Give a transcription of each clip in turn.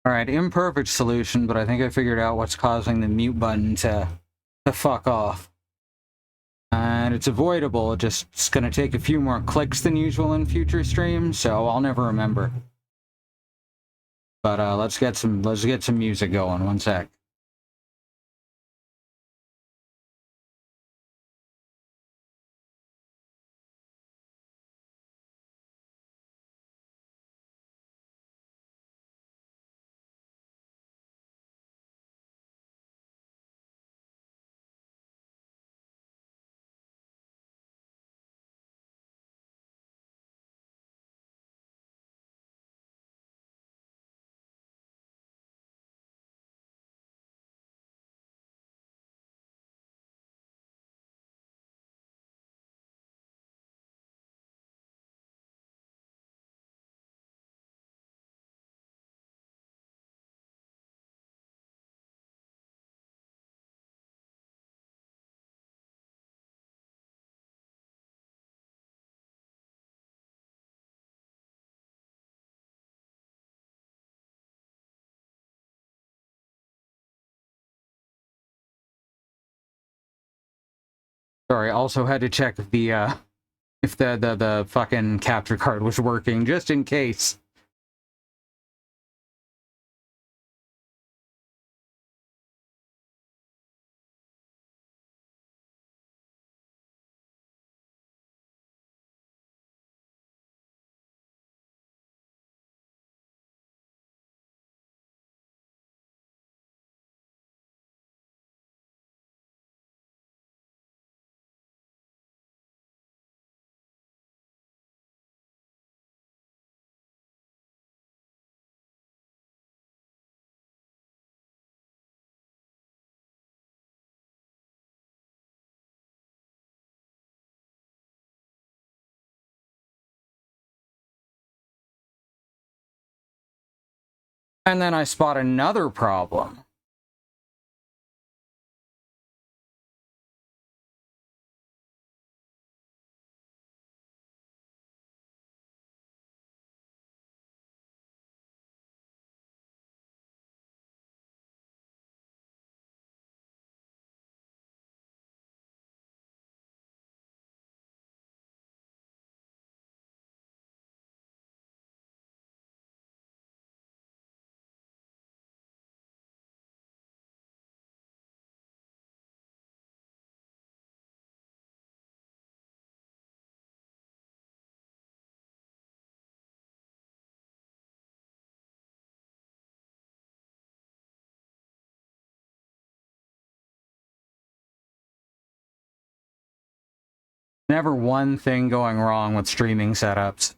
Alright, imperfect solution, but I think I figured out what's causing the mute button to fuck off. And it's avoidable, it's gonna take a few more clicks than usual in future streams, so I'll never remember. But let's get some music going, one sec. Sorry, also had to check if the fucking capture card was working, just in case. And then I spot another problem. Never one thing going wrong with streaming setups.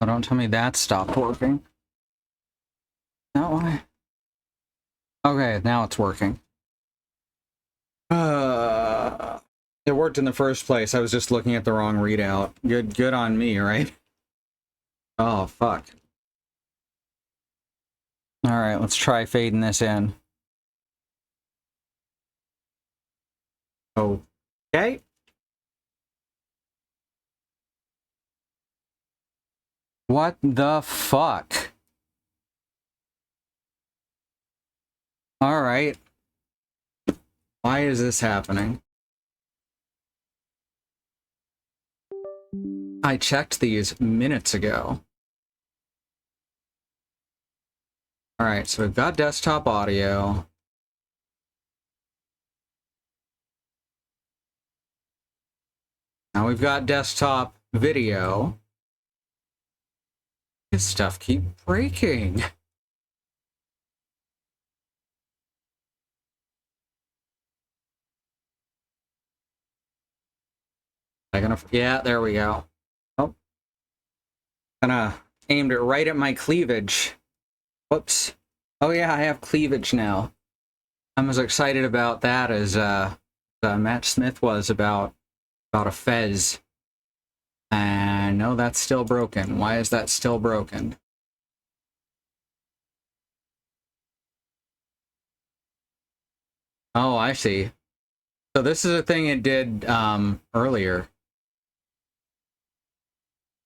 Oh, don't tell me that stopped working. That way. Okay, now it's working. It worked in the first place. I was just looking at the wrong readout. Good on me, right? Oh, fuck. Alright, let's try fading this in. Okay. What the fuck? Alright. Why is this happening? I checked these minutes ago. Alright, so we've got desktop audio. Now we've got desktop video. This stuff keeps breaking. Yeah, there we go. Oh. Kinda aimed it right at my cleavage. Whoops. Oh yeah, I have cleavage now. I'm as excited about that as Matt Smith was about a fez. And no, that's still broken. Why is that still broken? Oh, I see. So this is a thing it did earlier.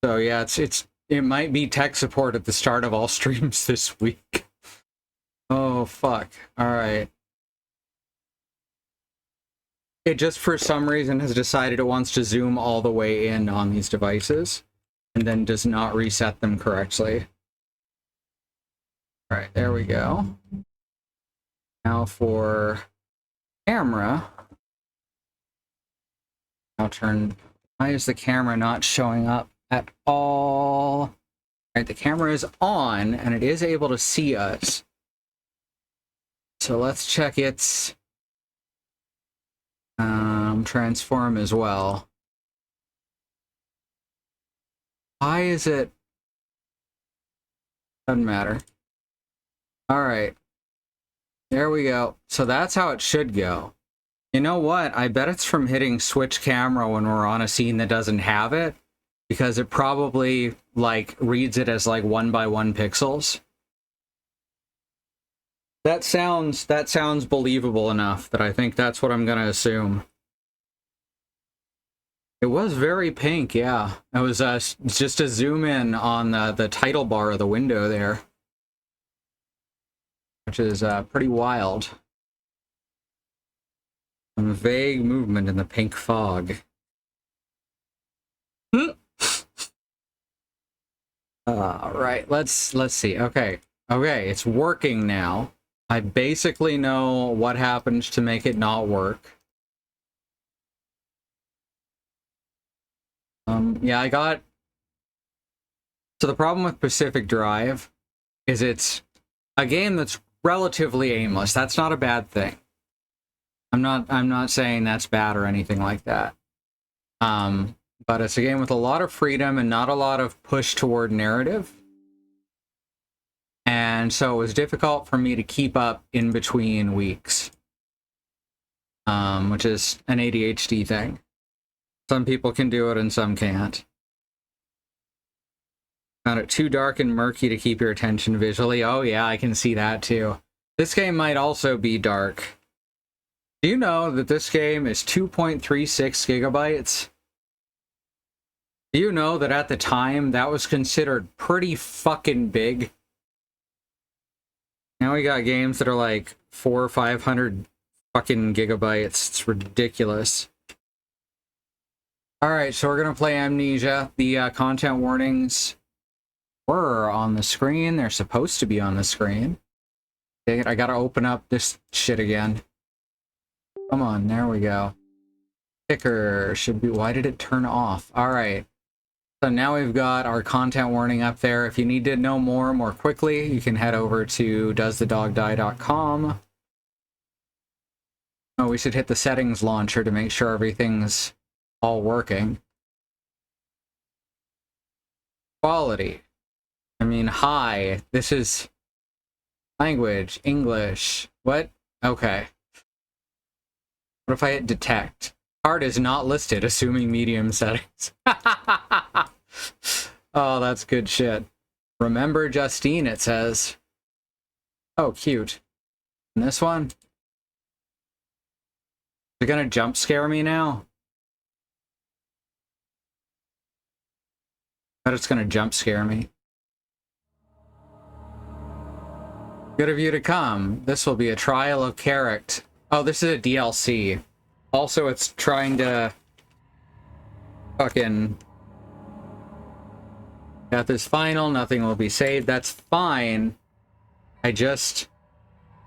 So yeah, it might be tech support at the start of all streams this week. Oh fuck. Alright. It just for some reason has decided it wants to zoom all the way in on these devices and then does not reset them correctly. Alright, there we go. Now for camera. I'll turn. Why is the camera not showing up at all? All right, the camera is on and it is able to see us. So let's check its transform as well. Why is it? Doesn't matter. All right. There we go. So that's how it should go. You know what? I bet it's from hitting switch camera when we're on a scene that doesn't have it, because it probably like reads it as like 1 by 1 pixels. That sounds believable enough that I think that's what I'm gonna assume. It was very pink, yeah. It was just a zoom in on the title bar of the window there, which is pretty wild. Some vague movement in the pink fog. Right, let's see. Okay, it's working now. I basically know what happens to make it not work. Yeah, I got... So the problem with Pacific Drive is it's a game that's relatively aimless. That's not a bad thing. I'm not saying that's bad or anything like that. But it's a game with a lot of freedom and not a lot of push toward narrative. And so it was difficult for me to keep up in between weeks. Which is an ADHD thing. Some people can do it and some can't. Found it too dark and murky to keep your attention visually. Oh yeah, I can see that too. This game might also be dark. Do you know that this game is 2.36 gigabytes? Do you know that at the time that was considered pretty fucking big? Now we got games that are like 400 or 500 fucking gigabytes. It's ridiculous. Alright, so we're gonna play Amnesia. The content warnings were on the screen. They're supposed to be on the screen. Dang it, I gotta open up this shit again. Come on, there we go. Ticker should be... Why did it turn off? Alright. So now we've got our content warning up there. If you need to know more quickly, you can head over to doesthedogdie.com. Oh, we should hit the settings launcher to make sure everything's all working. Quality. I mean, hi. This is language, English. What? Okay. What if I hit detect? Card is not listed, assuming medium settings. Oh, that's good shit. Remember Justine, it says. Oh, cute. And this one? Is it gonna jump scare me now? I bet it's gonna jump scare me. Good of you to come. This will be a trial of character. Oh, this is a DLC. Also, it's trying to fucking... Got this final, nothing will be saved. That's fine. I just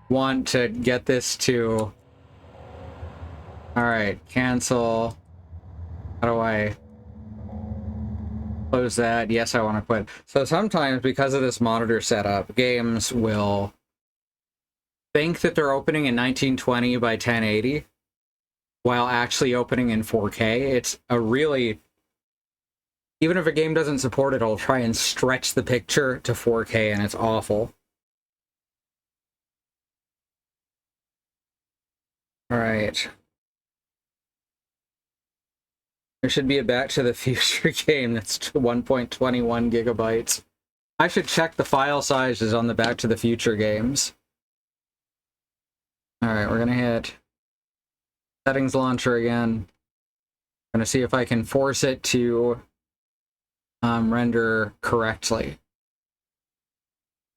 want to get this to... Alright, cancel. How do I close that? Yes, I want to quit. So sometimes, because of this monitor setup, games will think that they're opening in 1920 by 1080 while actually opening in 4K. It's a really... Even if a game doesn't support it, it'll try and stretch the picture to 4K, and it's awful. Alright. There should be a Back to the Future game that's 1.21 gigabytes. I should check the file sizes on the Back to the Future games. Alright, we're gonna hit settings launcher again. I'm gonna see if I can force it to render correctly.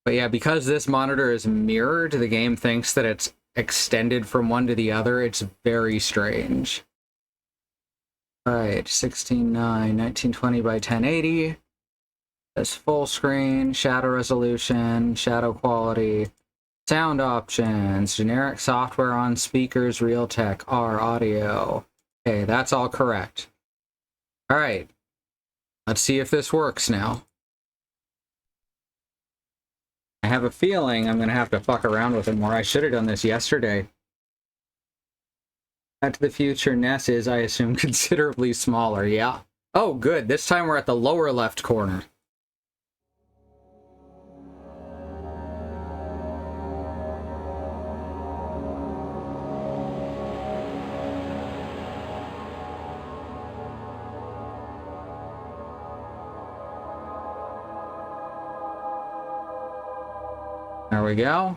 But yeah, because this monitor is mirrored, the game thinks that it's extended from one to the other. It's very strange. Alright, 16:9, 1920 by 1080. That's full screen, shadow resolution, shadow quality, sound options, generic software on speakers, Realtek, R audio. Okay, that's all correct. Alright. Let's see if this works now. I have a feeling I'm gonna have to fuck around with it more. I should have done this yesterday. Back to the Future NES is, I assume, considerably smaller, yeah. Oh, good. This time we're at the lower left corner. There we go.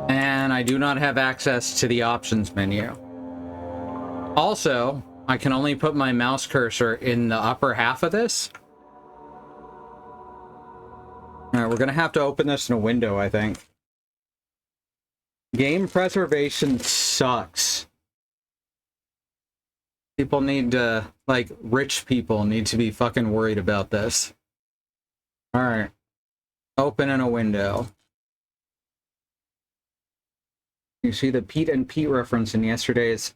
And I do not have access to the options menu. Also, I can only put my mouse cursor in the upper half of this. Alright, we're gonna have to open this in a window, I think. Game preservation sucks. People need to, like, rich people need to be fucking worried about this. Alright. Open in a window. You see the Pete and Pete reference in yesterday's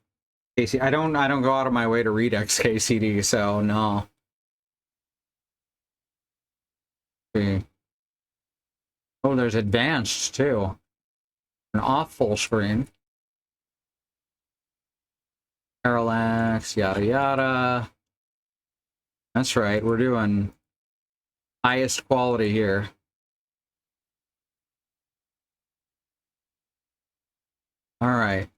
KC. I don't go out of my way to read XKCD, so no. Okay. Oh, there's advanced too. An off full screen. Parallax, yada yada. That's right, we're doing highest quality here. Alright.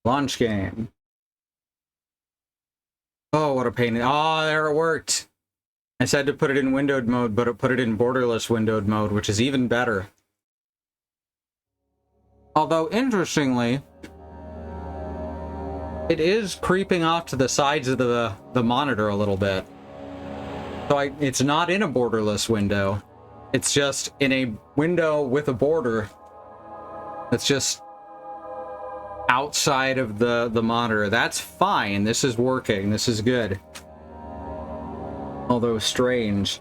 Launch game. Oh, what a pain. Oh, there it worked. I said to put it in windowed mode, but it put it in borderless windowed mode, which is even better. Although, interestingly, it is creeping off to the sides of the monitor a little bit. So it's not in a borderless window. It's just in a window with a border that's just outside of the monitor. That's fine. This is working. This is good. Although strange.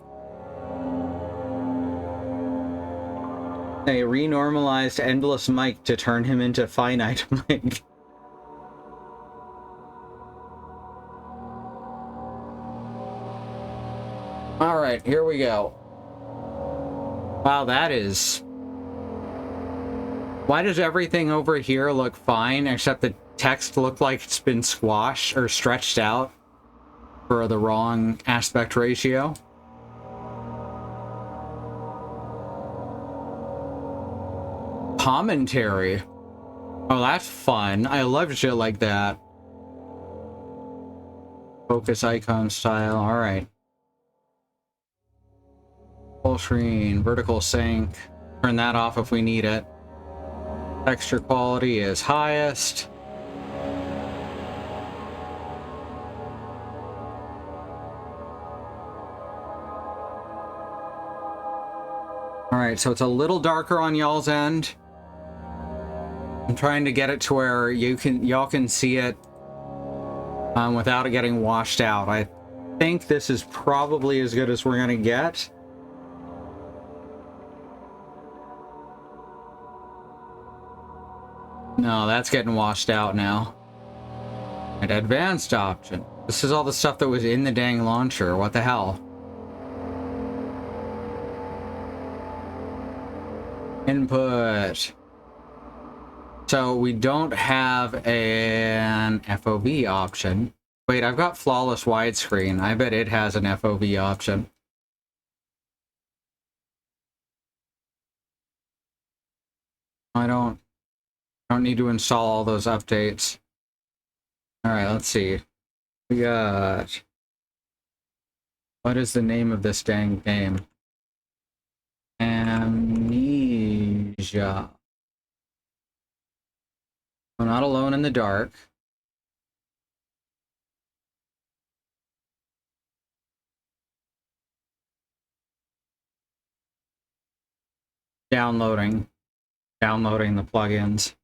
They renormalized Endless Mike to turn him into Finite Mike. Alright, here we go. Wow, that is... Why does everything over here look fine, except the text look like it's been squashed or stretched out for the wrong aspect ratio. Commentary. Oh, that's fun. I love shit like that. Focus icon style. All right. Full screen, vertical sync. Turn that off if we need it. Texture quality is highest. All right, so it's a little darker on y'all's end. I'm trying to get it to where y'all can see it without it getting washed out. I think this is probably as good as we're gonna get. No, that's getting washed out now. And advanced option. This is all the stuff that was in the dang launcher. What the hell? Input. So we don't have an FOV option. Wait, I've got flawless widescreen. I bet it has an FOV option. I don't need to install all those updates. All right, let's see. We got... What is the name of this dang game? Amnesia. I'm not alone in the dark. Downloading the plugins.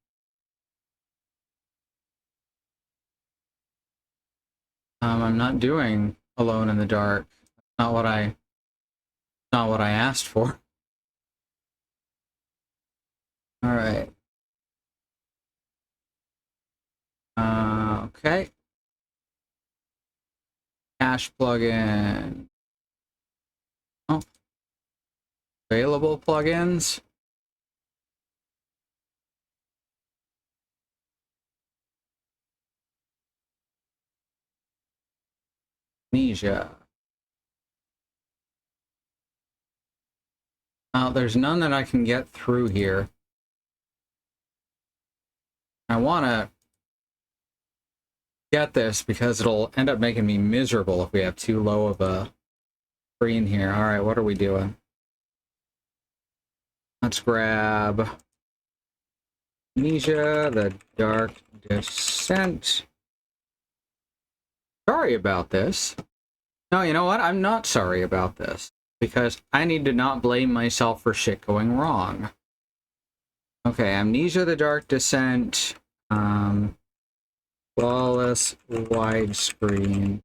I'm not doing Alone in the Dark. Not what I asked for. All right. Okay. Cache plugin. Oh. Available plugins. Amnesia. There's none that I can get through here. I want to get this because it'll end up making me miserable if we have too low of a screen here. All right, what are we doing? Let's grab Amnesia, the Dark Descent. Sorry about this. No, you know what? I'm not sorry about this because I need to not blame myself for shit going wrong. Okay, Amnesia, the Dark Descent. Flawless widescreen.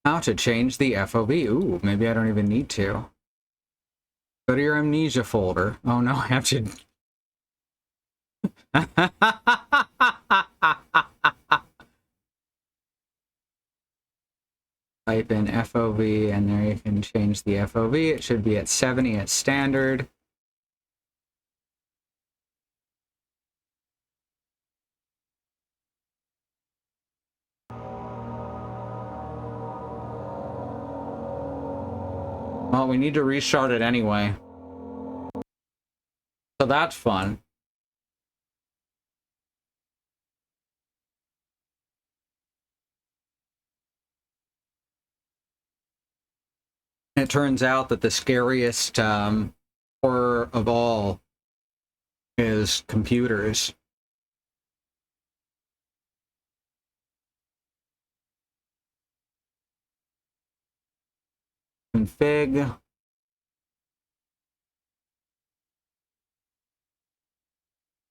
How to change the FOV. Ooh, maybe I don't even need to. Go to your Amnesia folder. Oh no, I have to... Type in FOV and there you can change the FOV. It should be at 70 at standard. Well, we need to restart it anyway. So that's fun. It turns out that the scariest horror of all is computers. Config.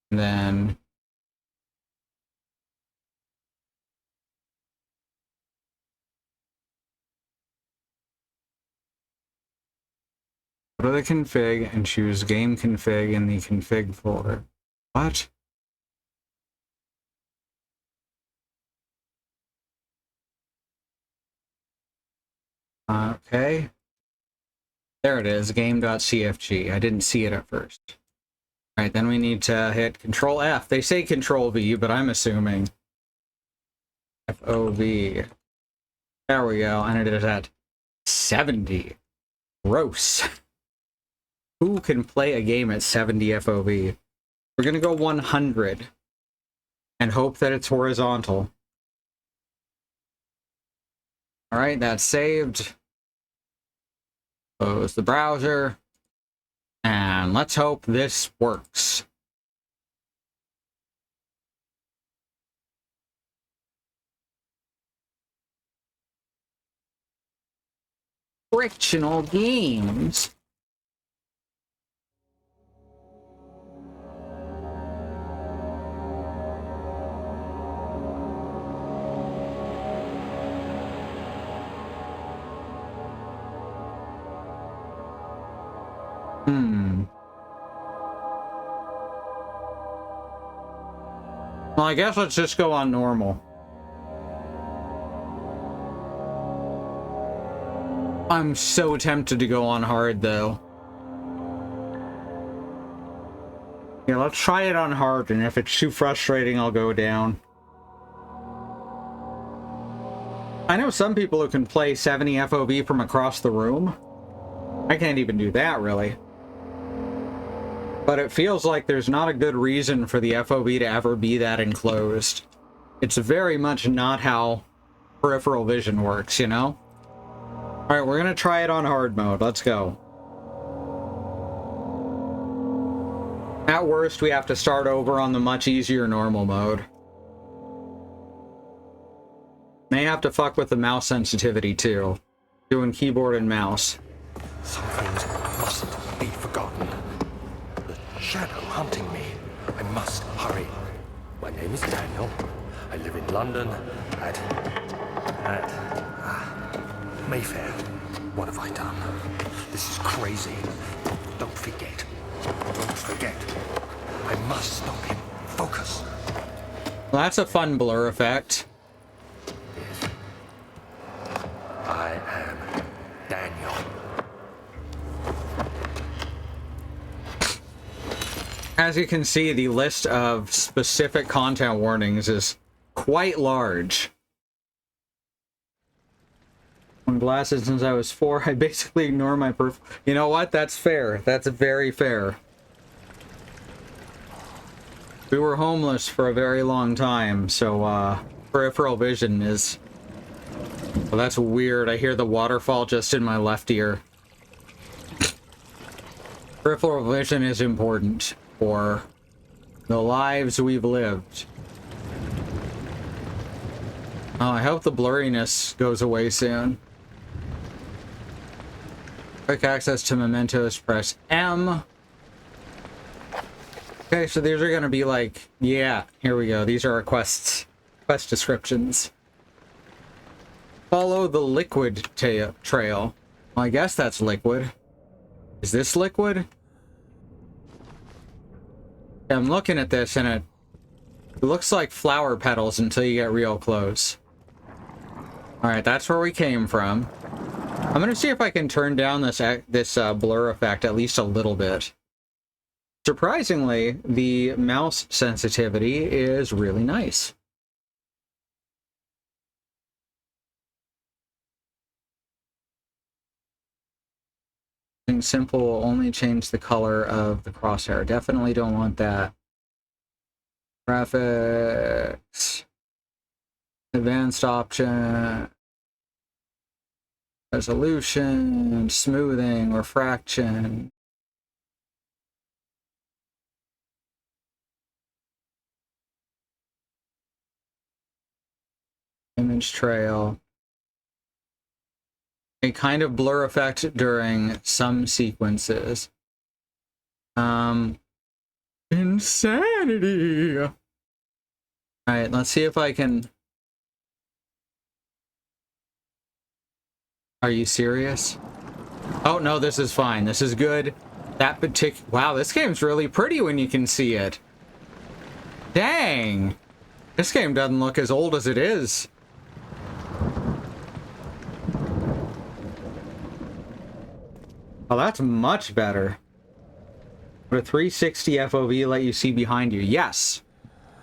And then go to the config and choose game config in the config folder. What? Okay. There it is, game.cfg. I didn't see it at first. All right, then we need to hit Control F. They say Control V, but I'm assuming FOV. There we go, and it is at 70. Gross. Who can play a game at 70 FOV? We're gonna go 100 and hope that it's horizontal. All right, that's saved. Close the browser. And let's hope this works. Frictional games. Well, I guess let's just go on normal. I'm so tempted to go on hard, though. Yeah, let's try it on hard, and if it's too frustrating, I'll go down. I know some people who can play 70 FOV from across the room. I can't even do that, really. But it feels like there's not a good reason for the FOV to ever be that enclosed. It's very much not how peripheral vision works, you know? Alright, we're gonna try it on hard mode. Let's go. At worst, we have to start over on the much easier normal mode. May have to fuck with the mouse sensitivity, too. Doing keyboard and mouse. Some things mustn't be forgotten. The shadow hunting me. I must hurry. My name is Daniel. I live in London at Mayfair. What have I done? This is crazy. Don't forget. Don't forget. I must stop him. Focus. Well, that's a fun blur effect. Yes. I am Daniel. As you can see, the list of specific content warnings is quite large. On glasses since I was 4, I basically ignore my You know what? That's fair. That's very fair. We were homeless for a very long time, so peripheral vision is... Well, that's weird. I hear the waterfall just in my left ear. Peripheral vision is important for the lives we've lived. Oh, I hope the blurriness goes away soon. Quick access to mementos, press M. Okay, so these are gonna be like, yeah, here we go. These are our quests. Quest descriptions. Follow the liquid trail. Well, I guess that's liquid. Is this liquid? I'm looking at this and it looks like flower petals until you get real close. Alright, that's where we came from. I'm gonna see if I can turn down this blur effect at least a little bit. Surprisingly, the mouse sensitivity is really nice. Simple will only change the color of the crosshair. Definitely don't want that. Graphics. Advanced option. Resolution. Smoothing. Refraction. Image trail. A kind of blur effect during some sequences. Insanity! Alright, let's see if I can... Are you serious? Oh, no, this is fine. This is good. That particular... Wow, this game's really pretty when you can see it. Dang! This game doesn't look as old as it is. Oh, that's much better. Would a 360 FOV let you see behind you? Yes,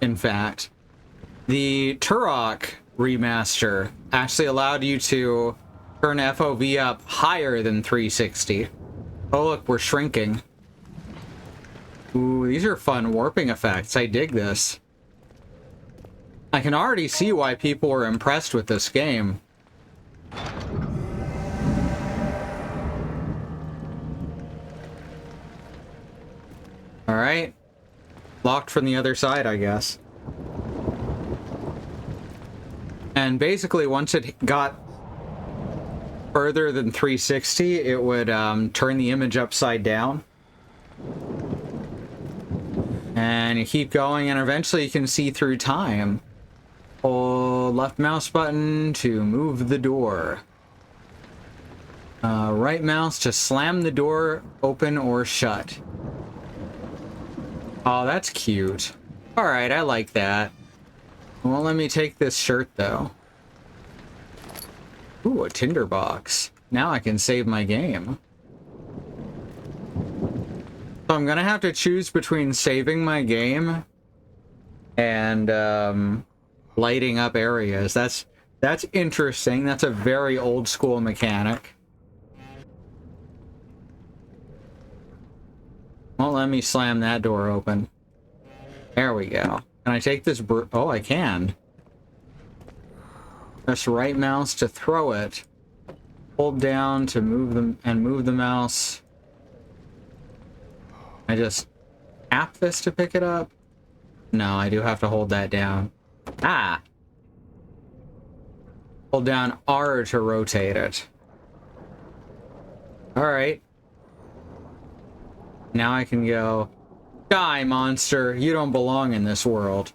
in fact. The Turok remaster actually allowed you to turn FOV up higher than 360. Oh look, we're shrinking. Ooh, these are fun warping effects. I dig this. I can already see why people were impressed with this game. Alright. Locked from the other side, I guess. And basically, once it got further than 360, it would turn the image upside down. And you keep going, and eventually you can see through time. Hold left mouse button to move the door. Right mouse to slam the door open or shut. Oh, that's cute. Alright, I like that. Won't let me take this shirt, though. Ooh, a tinderbox. Now I can save my game. So I'm gonna have to choose between saving my game and lighting up areas. That's interesting. That's a very old school mechanic. Won't let me slam that door open. There we go. Can I take this oh, I can. Press right mouse to throw it. Hold down to move them and move the mouse. I just tap this to pick it up. No, I do have to hold that down. Ah! Hold down R to rotate it. Alright. Now I can go, die, monster. You don't belong in this world.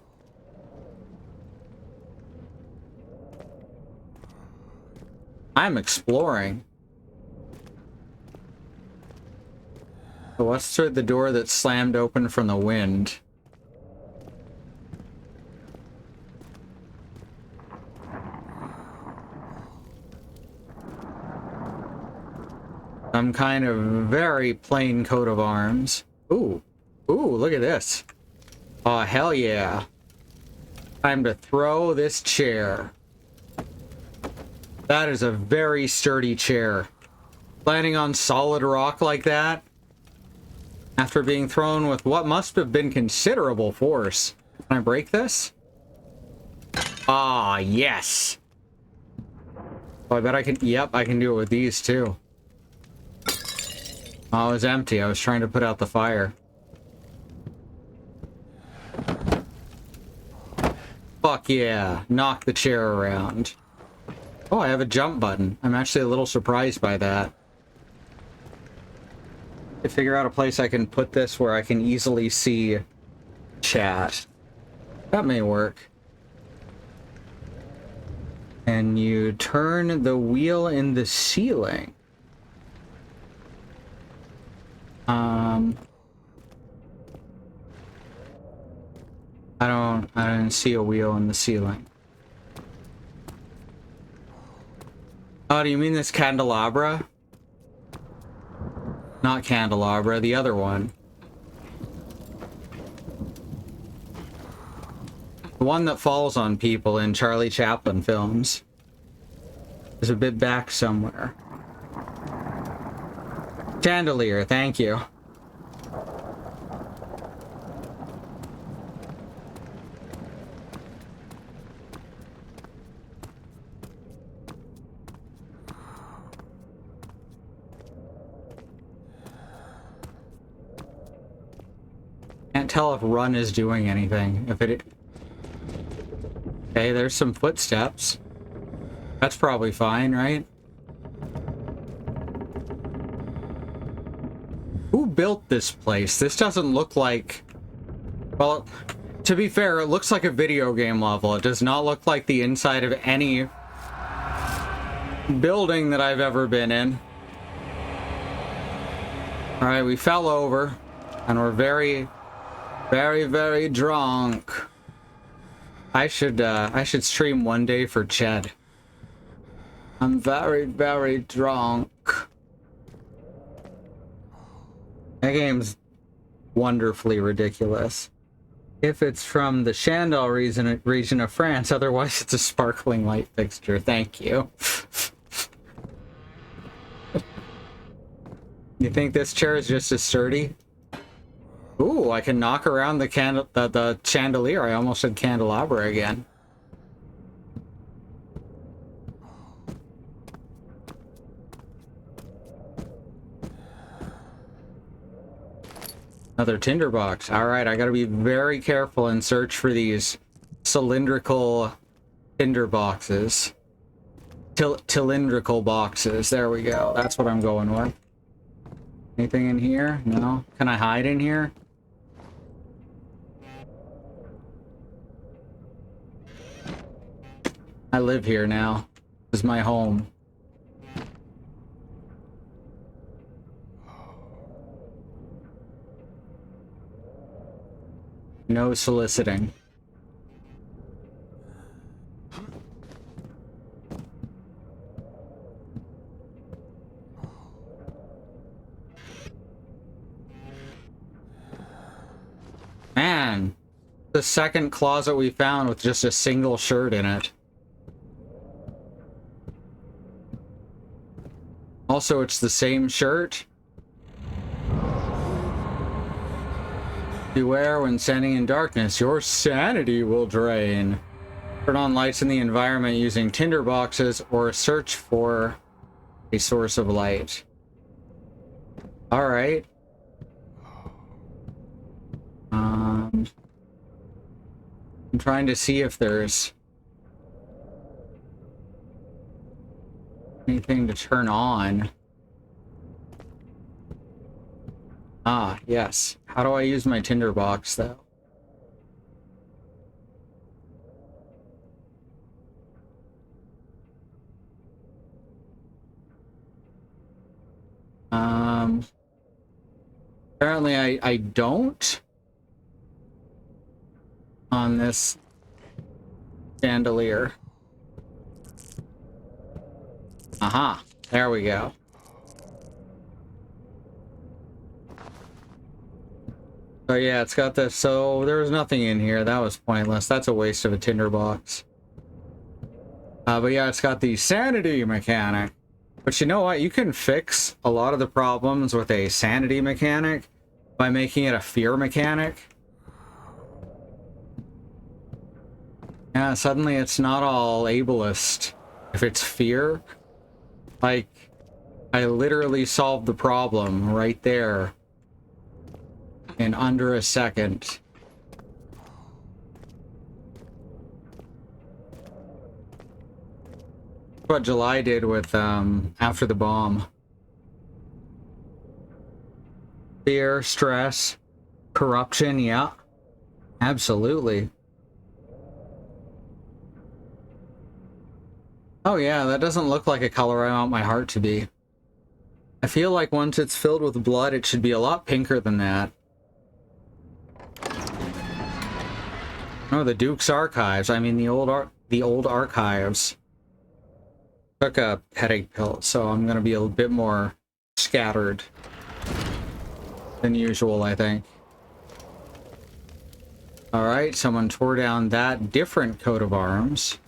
I'm exploring. So what's through the door that slammed open from the wind? Some kind of very plain coat of arms. Ooh. Ooh, look at this. Oh, hell yeah. Time to throw this chair. That is a very sturdy chair. Landing on solid rock like that, after being thrown with what must have been considerable force. Can I break this? Ah, yes. Oh, I bet I can, yep, I can do it with these too. Oh, it was empty. I was trying to put out the fire. Fuck yeah. Knock the chair around. Oh, I have a jump button. I'm actually a little surprised by that. To figure out a place I can put this where I can easily see chat. That may work. And you turn the wheel in the ceiling. I don't see a wheel in the ceiling. Oh, do you mean this candelabra? Not candelabra, the other one. The one that falls on people in Charlie Chaplin films. There's a bit back somewhere. Chandelier, thank you. Can't tell if run is doing anything. If it... Okay, there's some footsteps. That's probably fine, right? Who built this place? This doesn't look like... Well, to be fair, it looks like a video game level. It does not look like the inside of any building that I've ever been in. Alright, we fell over. And we're very, very drunk. I should stream one day for Ched. I'm very drunk. That game's wonderfully ridiculous. If it's from the Chandel region of France, otherwise it's a sparkling light fixture. Thank you. You think this chair is just as sturdy? Ooh, I can knock around the chandelier. I almost said candelabra again. Another tinderbox. Alright, I gotta be very careful and search for these cylindrical tinder boxes. Cylindrical boxes. There we go. That's what I'm going with. Anything in here? No? Can I hide in here? I live here now. This is my home. No soliciting. Man, the second closet we found with just a single shirt in it. Also, it's the same shirt. Beware when standing in darkness, your sanity will drain. Turn on lights in the environment using tinder boxes or search for a source of light. Alright. I'm trying to see if there's anything to turn on. Ah, yes. How do I use my tinderbox, though? Apparently I don't on this chandelier. Aha, there we go. So yeah, it's got this. So there was nothing in here. That was pointless. That's a waste of a tinderbox. But yeah, it's got the sanity mechanic. But you know what? You can fix a lot of the problems with a sanity mechanic by making it a fear mechanic. Yeah, suddenly it's not all ableist if it's fear. Like, I literally solved the problem right there in under a second. What July did with After the Bomb. Fear, stress, corruption, yeah. Absolutely. Oh yeah, that doesn't look like a color I want my heart to be. I feel like once it's filled with blood, it should be a lot pinker than that. Oh, the Duke's Archives. I mean, the old archives. Took a headache pill, so I'm gonna be a bit more scattered than usual, I think. Alright, someone tore down that different coat of arms.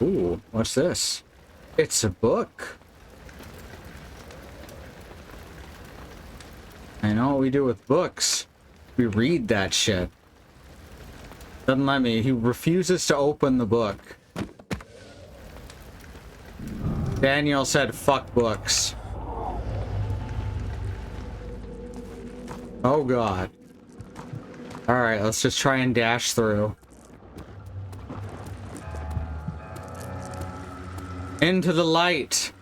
Ooh, what's this? It's a book. I know what we do with books. We read that shit. Doesn't let me. He refuses to open the book. Daniel said, fuck books. Oh god. Alright, let's just try and dash through. Into the light.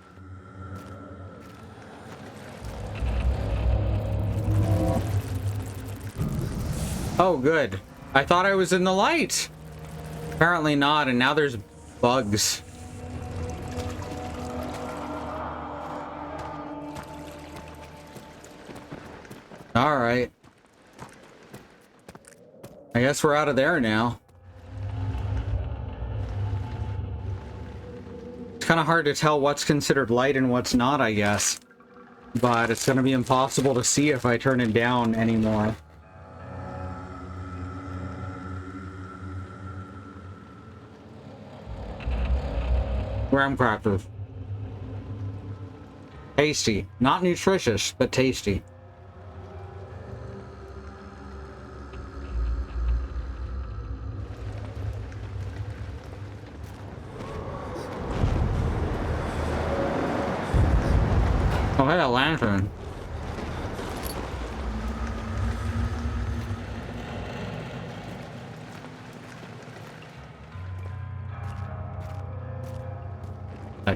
Oh, good. I thought I was in the light. Apparently not, and now there's bugs. Alright. I guess we're out of there now. It's kind of hard to tell what's considered light and what's not, I guess. but it's gonna be impossible to see if I turn it down anymore. Graham crackers. Tasty. Not nutritious, but tasty. Oh, hey, a lantern.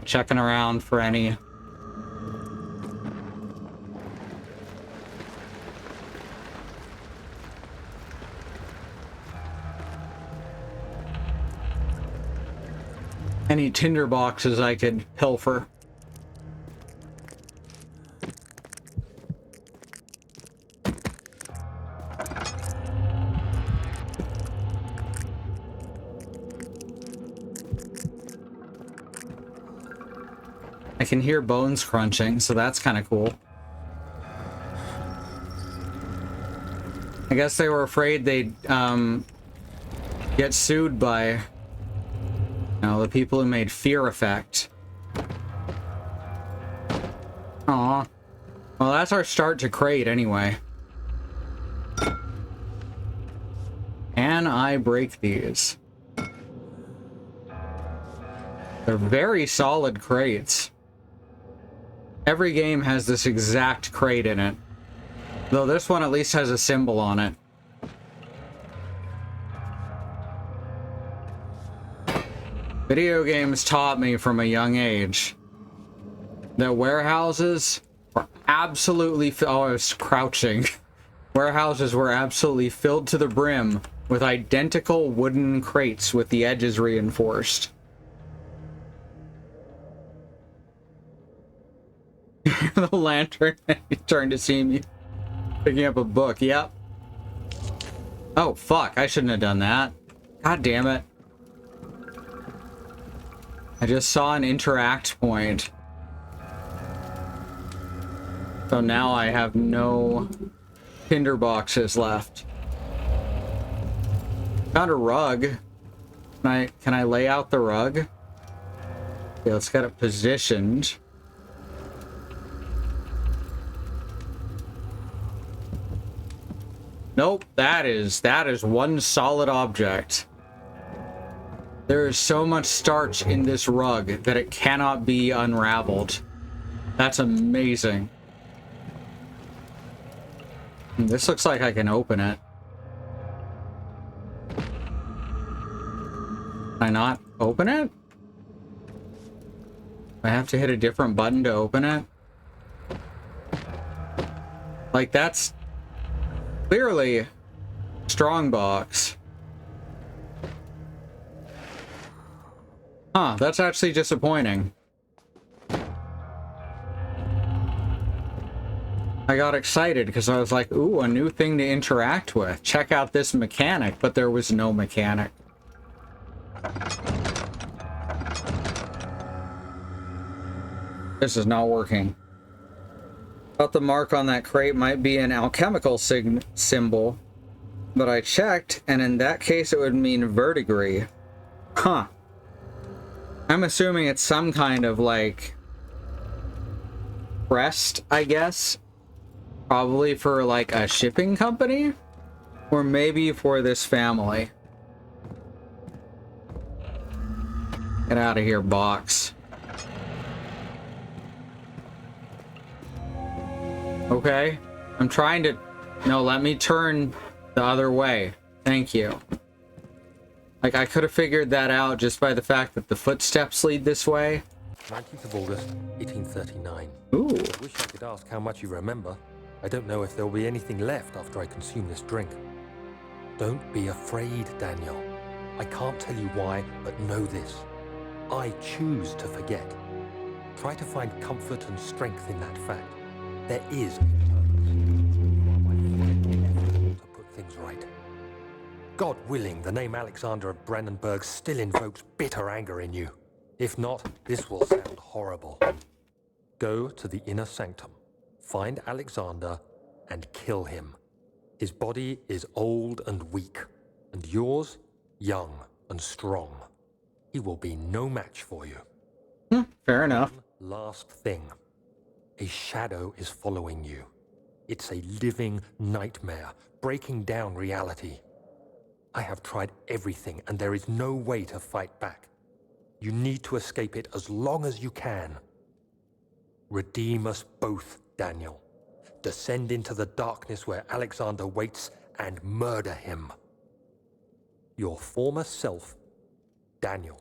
Checking around for any tinder boxes I could pilfer. I can hear bones crunching, so that's kind of cool. I guess they were afraid they'd get sued by, you know, the people who made Fear Effect. Aw. Well, that's our start to crate anyway. Can I break these? They're very solid crates. Every game has this exact crate in it. Though this one at least has a symbol on it. Video games taught me from a young age that warehouses were absolutely... Oh, I was crouching. Warehouses were absolutely filled to the brim with identical wooden crates with the edges reinforced. The lantern, he turned to see me picking up a book. Yep. Oh, fuck. I shouldn't have done that. God damn it. I just saw an interact point. So now I have no tinder boxes left. Found a rug. Can I lay out the rug? Okay, let's get it positioned. Nope, that is one solid object. There is so much starch in this rug that it cannot be unraveled. That's amazing. This looks like I can open it. Can I not open it? I have to hit a different button to open it? Like, that's clearly strong box. Huh, that's actually disappointing. I got excited because I was like, ooh, a new thing to interact with. Check out this mechanic, but there was no mechanic. This is not working. Thought the mark on that crate might be an alchemical symbol, but I checked, and in that case it would mean verdigris. Huh. I'm assuming it's some kind of, like, crest, I guess. Probably for, like, a shipping company? Or maybe for this family. Get out of here, box. Okay. I'm trying to... No, let me turn the other way. Thank you. Like, I could have figured that out just by the fact that the footsteps lead this way. 19th of August, 1839. Ooh. I wish I could ask how much you remember. I don't know if there'll be anything left after I consume this drink. Don't be afraid, Daniel. I can't tell you why, but know this. I choose to forget. Try to find comfort and strength in that fact. There is a purpose. You are my friend effort to put things right. God willing, the name Alexander of Brandenburg still invokes bitter anger in you. If not, this will sound horrible. Go to the inner sanctum. Find Alexander and kill him. His body is old and weak, and yours young and strong. He will be no match for you. Fair enough. Last thing. A shadow is following you. It's a living nightmare, breaking down reality. I have tried everything, and there is no way to fight back. You need to escape it as long as you can. Redeem us both, Daniel. Descend into the darkness where Alexander waits and murder him. Your former self, Daniel.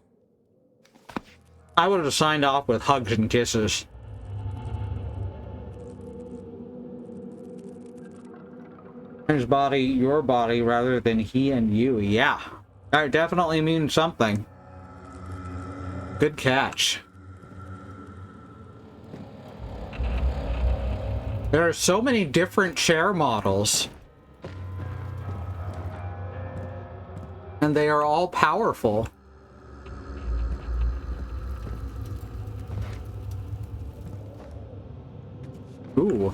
I would have signed off with hugs and kisses. His body, your body, rather than he and you. Yeah, that definitely means something. Good catch. There are so many different chair models. And they are all powerful. Ooh.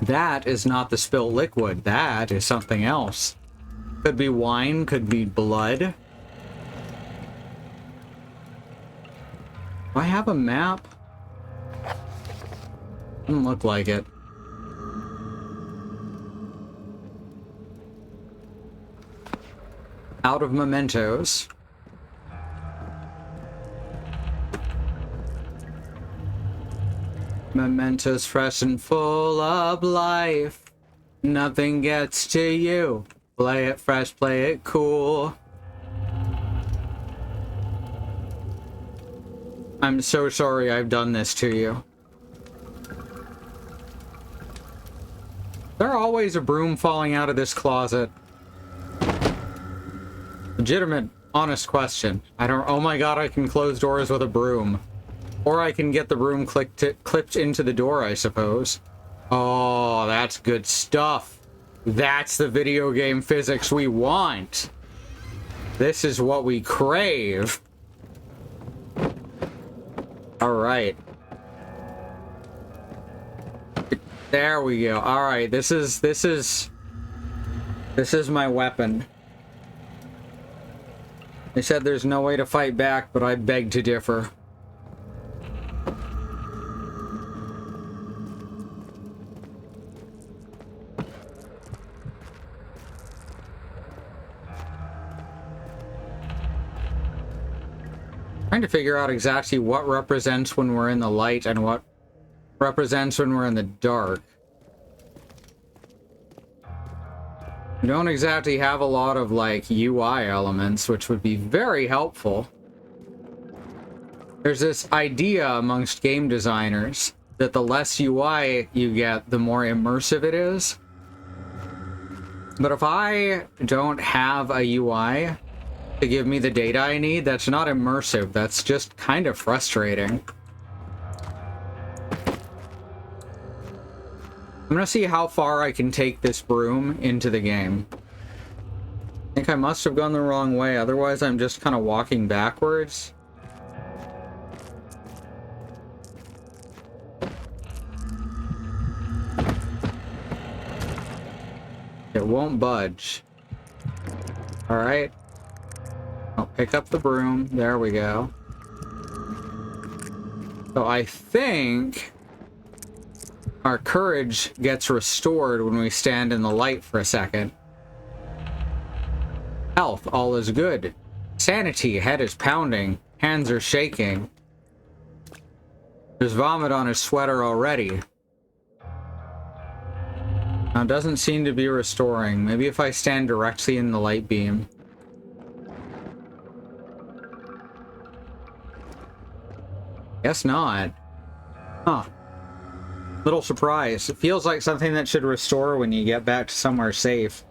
That is not the spilled liquid. That is something else. Could be wine, could be blood. Do I have a map? Doesn't look like it. Out of mementos. Mementos fresh and full of life. Nothing gets to you. Play it fresh, play it cool. I'm so sorry I've done this to you. There's always a broom falling out of this closet. Legitimate, honest question. I don't... Oh my god, I can close doors with a broom. Or I can get the broom clipped into the door, I suppose. Oh, that's good stuff. That's the video game physics we want. This is what we crave. Alright. There we go. Alright, this is my weapon. They said there's no way to fight back, but I beg to differ. Trying to figure out exactly what represents when we're in the light and what represents when we're in the dark. We don't exactly have a lot of, like, UI elements, which would be very helpful. There's this idea amongst game designers that the less UI you get, the more immersive it is. But if I don't have a UI to give me the data I need, that's not immersive. That's just kind of frustrating. I'm gonna see how far I can take this broom into the game. I think I must have gone the wrong way, otherwise I'm just kind of walking backwards. It won't budge. Alright. I'll pick up the broom. There we go. So I think our courage gets restored when we stand in the light for a second. Health, all is good. Sanity, head is pounding. Hands are shaking. There's vomit on his sweater already. Now, it doesn't seem to be restoring. Maybe if I stand directly in the light beam. Guess not. Huh. Little surprise. It feels like something that should restore when you get back to somewhere safe.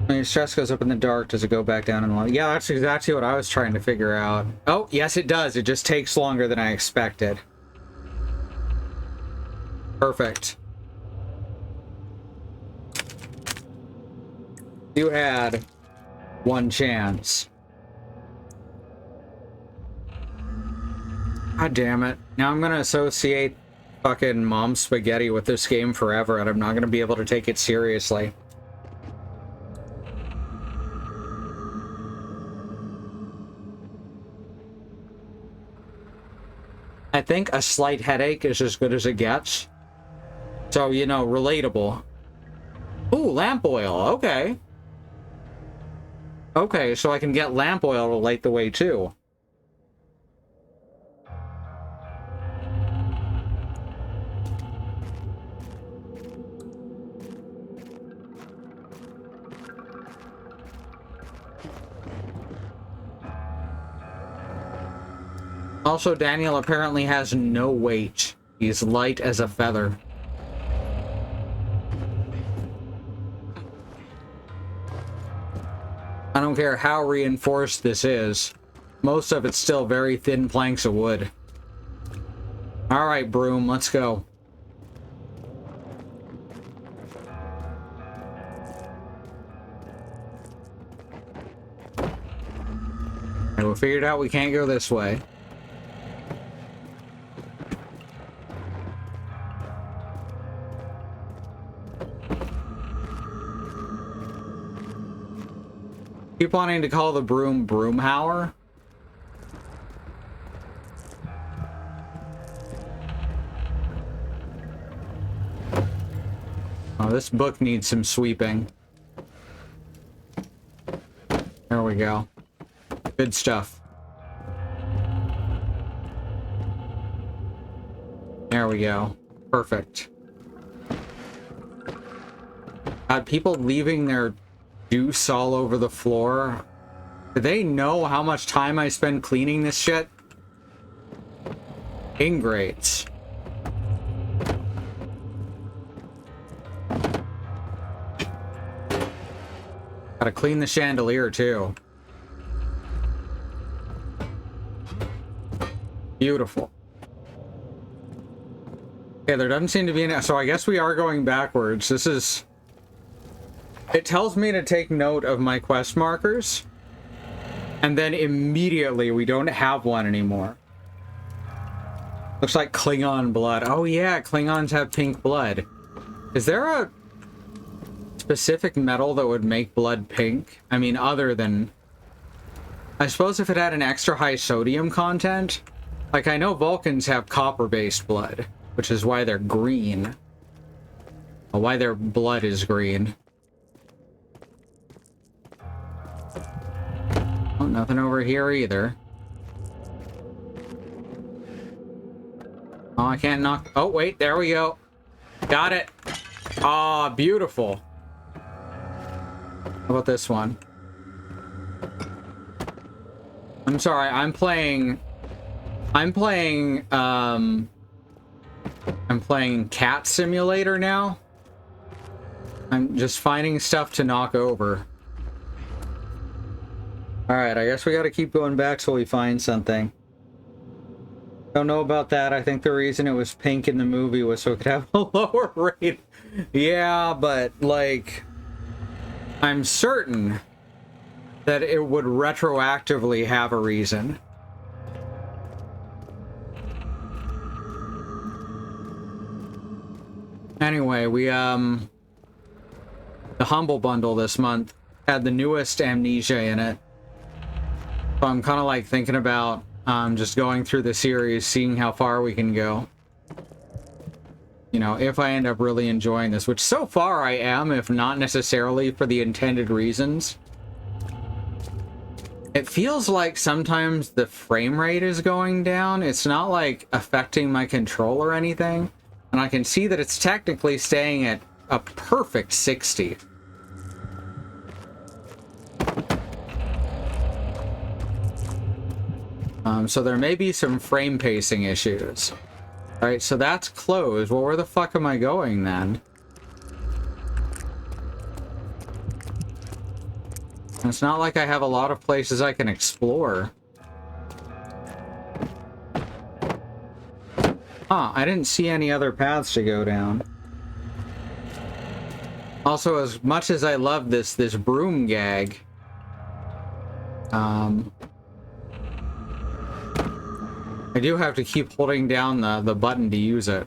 When your stress goes up in the dark, does it go back down in the light? Yeah, that's exactly what I was trying to figure out. Oh, yes it does. It just takes longer than I expected. Perfect. You had one chance. God damn it. Now I'm gonna associate fucking Mom Spaghetti with this game forever, and I'm not gonna be able to take it seriously. I think a slight headache is as good as it gets. So, you know, relatable. Ooh, lamp oil. Okay. Okay, so I can get lamp oil to light the way, too. Also, Daniel apparently has no weight. He's light as a feather. I don't care how reinforced this is. Most of it's still very thin planks of wood. Alright, broom, let's go. Okay, we figured out we can't go this way. Keep wanting to call the broom Broomhauer. Oh, this book needs some sweeping. There we go. Good stuff. There we go. Perfect. God, people leaving their juice all over the floor. Do they know how much time I spend cleaning this shit? Ingrates. Gotta clean the chandelier too. Beautiful. Okay, there doesn't seem to be any... So I guess we are going backwards. This is... It tells me to take note of my quest markers. And then immediately we don't have one anymore. Looks like Klingon blood. Oh yeah, Klingons have pink blood. Is there a specific metal that would make blood pink? I mean, other than... I suppose if it had an extra high sodium content. Like, I know Vulcans have copper-based blood, which is why they're green. Or why their blood is green. Oh, nothing over here either. Oh, I can't knock... Oh, wait, there we go. Got it. Ah, beautiful. How about this one? I'm sorry, I'm playing Cat Simulator now. I'm just finding stuff to knock over. Alright, I guess we gotta keep going back till we find something. Don't know about that. I think the reason it was pink in the movie was so it could have a lower rate. Yeah, but, like... I'm certain that it would retroactively have a reason. Anyway, we, the Humble Bundle this month had the newest Amnesia in it. So I'm kind of like thinking about just going through the series, seeing how far we can go. You know, if I end up really enjoying this, which so far I am, if not necessarily for the intended reasons. It feels like sometimes the frame rate is going down. It's not like affecting my control or anything. And I can see that it's technically staying at a perfect 60. So there may be some frame pacing issues. Alright, so that's closed. Well, where the fuck am I going then? It's not like I have a lot of places I can explore. Huh, I didn't see any other paths to go down. Also, as much as I love this broom gag, I do have to keep holding down the button to use it.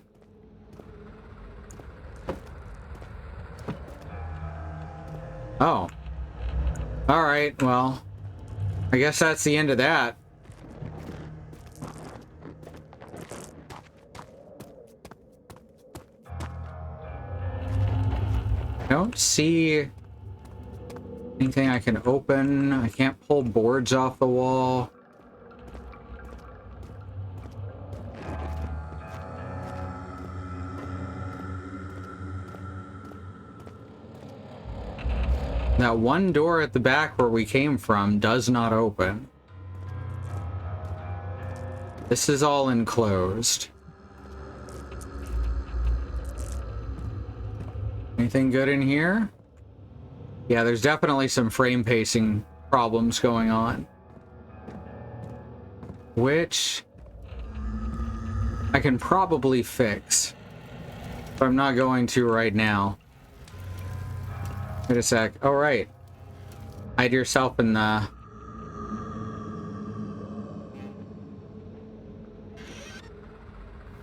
Oh. Alright, well, I guess that's the end of that. I don't see anything I can open. I can't pull boards off the wall. That one door at the back where we came from does not open. This is all enclosed. Anything good in here? Yeah, there's definitely some frame pacing problems going on. Which I can probably fix. But I'm not going to right now. Wait a sec. Oh, right. Hide yourself in the...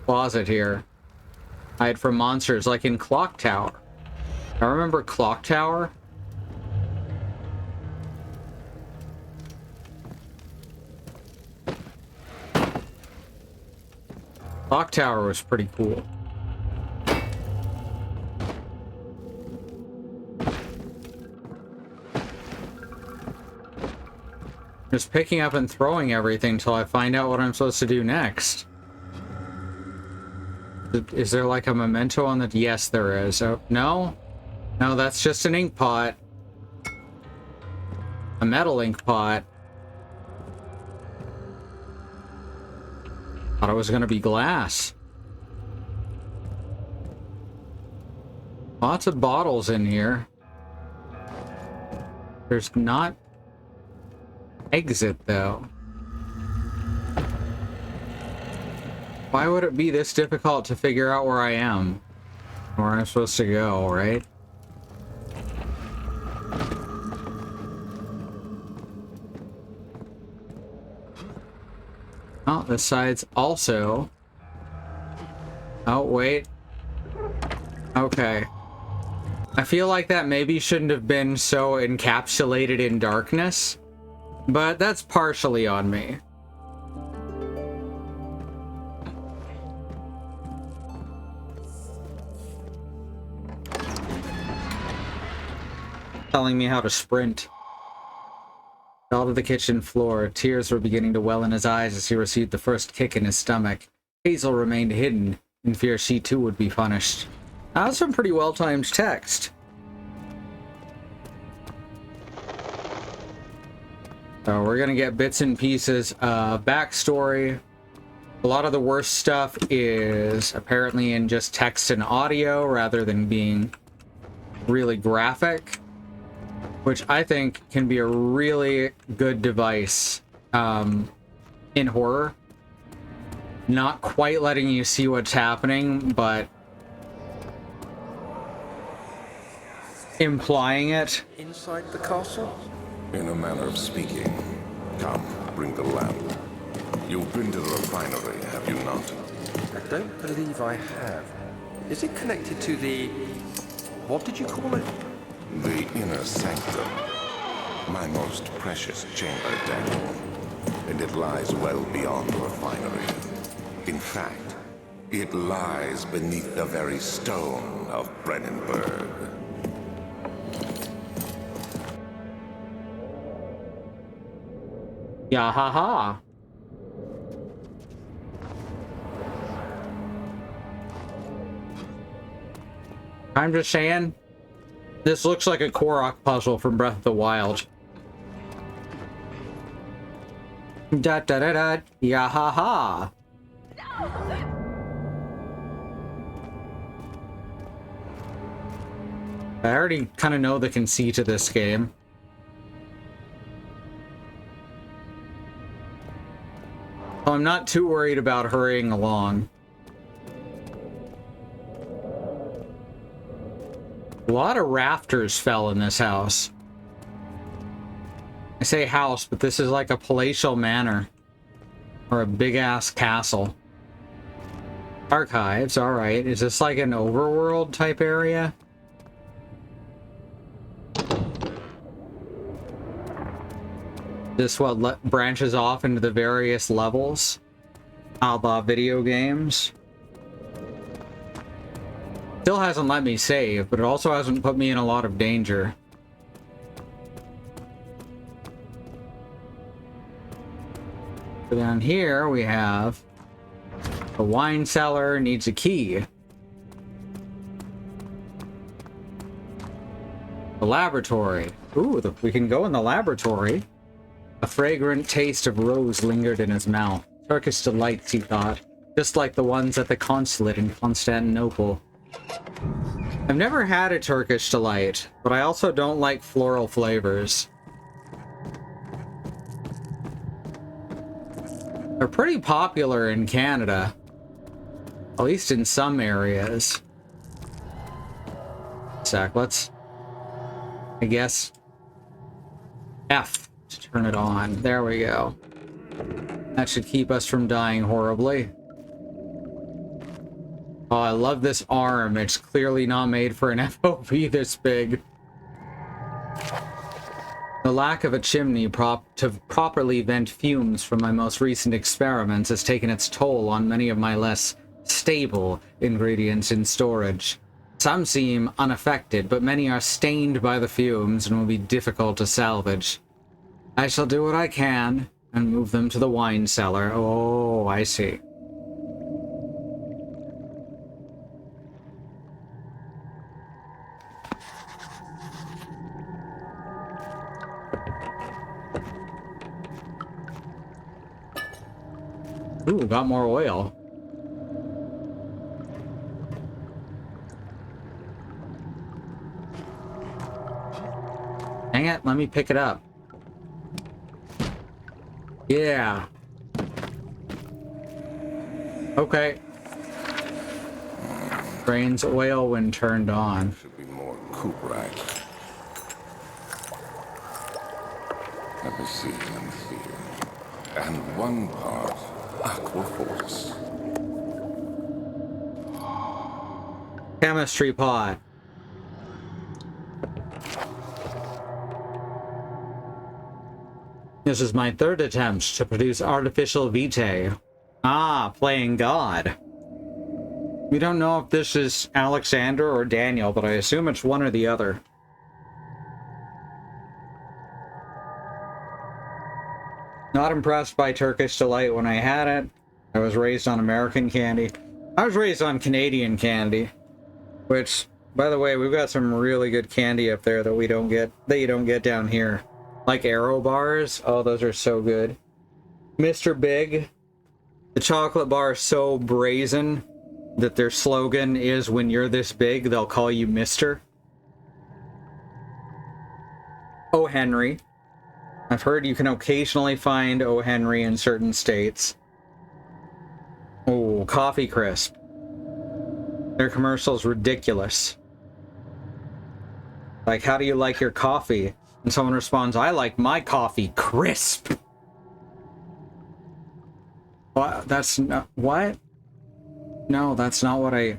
closet here. Hide from monsters, like in Clock Tower. I remember Clock Tower. Clock Tower was pretty cool. Just picking up and throwing everything till I find out what I'm supposed to do next. Is there like a memento on the... Yes, there is. Oh, no? No, that's just an ink pot. A metal ink pot. Thought it was gonna be glass. Lots of bottles in here. There's not... exit, though. Why would it be this difficult to figure out where I am? Where I'm supposed to go, right? Oh, this side's also... Oh, wait. Okay. I feel like that maybe shouldn't have been so encapsulated in darkness. But that's partially on me. Telling me how to sprint. Fell to the kitchen floor. Tears were beginning to well in his eyes as he received the first kick in his stomach. Hazel remained hidden, in fear she too would be punished. That was some pretty well-timed text. So we're gonna get bits and pieces of backstory. A lot of the worst stuff is apparently in just text and audio rather than being really graphic, which I think can be a really good device in horror. Not quite letting you see what's happening, but implying it. Inside the castle? In a manner of speaking. Come, bring the lamp. You've been to the refinery, have you not? I don't believe I have. Is it connected to the... what did you call it? The inner sanctum. My most precious chamber, Daniel. And it lies well beyond the refinery. In fact, it lies beneath the very stone of Brennenburg. Yeah, haha. I'm just saying, this looks like a Korok puzzle from Breath of the Wild. Da da da da. Yeah, haha. I already kind of know the conceit of this game. So I'm not too worried about hurrying along. A lot of rafters fell in this house. I say house, but this is like a palatial manor. Or a big-ass castle. Archives, alright. Is this like an overworld type area? This what branches off into the various levels? A la video games? Still hasn't let me save, but it also hasn't put me in a lot of danger. So down here we have a wine cellar needs a key. The laboratory. Ooh, we can go in the laboratory. A fragrant taste of rose lingered in his mouth. Turkish delights, he thought, just like the ones at the consulate in Constantinople. I've never had a Turkish delight, but I also don't like floral flavors. They're pretty popular in Canada, at least in some areas. Let's, I guess, F to turn it on. There we go. That should keep us from dying horribly. Oh, I love this arm. It's clearly not made for an FOV this big. The lack of a chimney to properly vent fumes from my most recent experiments has taken its toll on many of my less stable ingredients in storage. Some seem unaffected, but many are stained by the fumes and will be difficult to salvage. I shall do what I can and move them to the wine cellar. Oh, I see. Ooh, got more oil. Dang it, let me pick it up. Yeah. Okay. Drains oil when turned on. Should be more cuprite. Let me see. And 1 part aquaforce. Chemistry pot. This is my 3rd attempt to produce artificial vitae. Ah, playing God. We don't know if this is Alexander or Daniel, but I assume it's one or the other. Not impressed by Turkish delight when I had it. I was raised on American candy. I was raised on Canadian candy, which, by the way, we've got some really good candy up there that you don't get down here. Like Aero bars. Oh, those are so good. Mr. Big. The chocolate bar is so brazen that their slogan is, when you're this big, they'll call you Mr. O. Henry. I've heard you can occasionally find O. Henry in certain states. Oh, Coffee Crisp. Their commercial's ridiculous. Like, how do you like your coffee? And someone responds, I like my coffee crisp. What? That's not... What? No, that's not what I...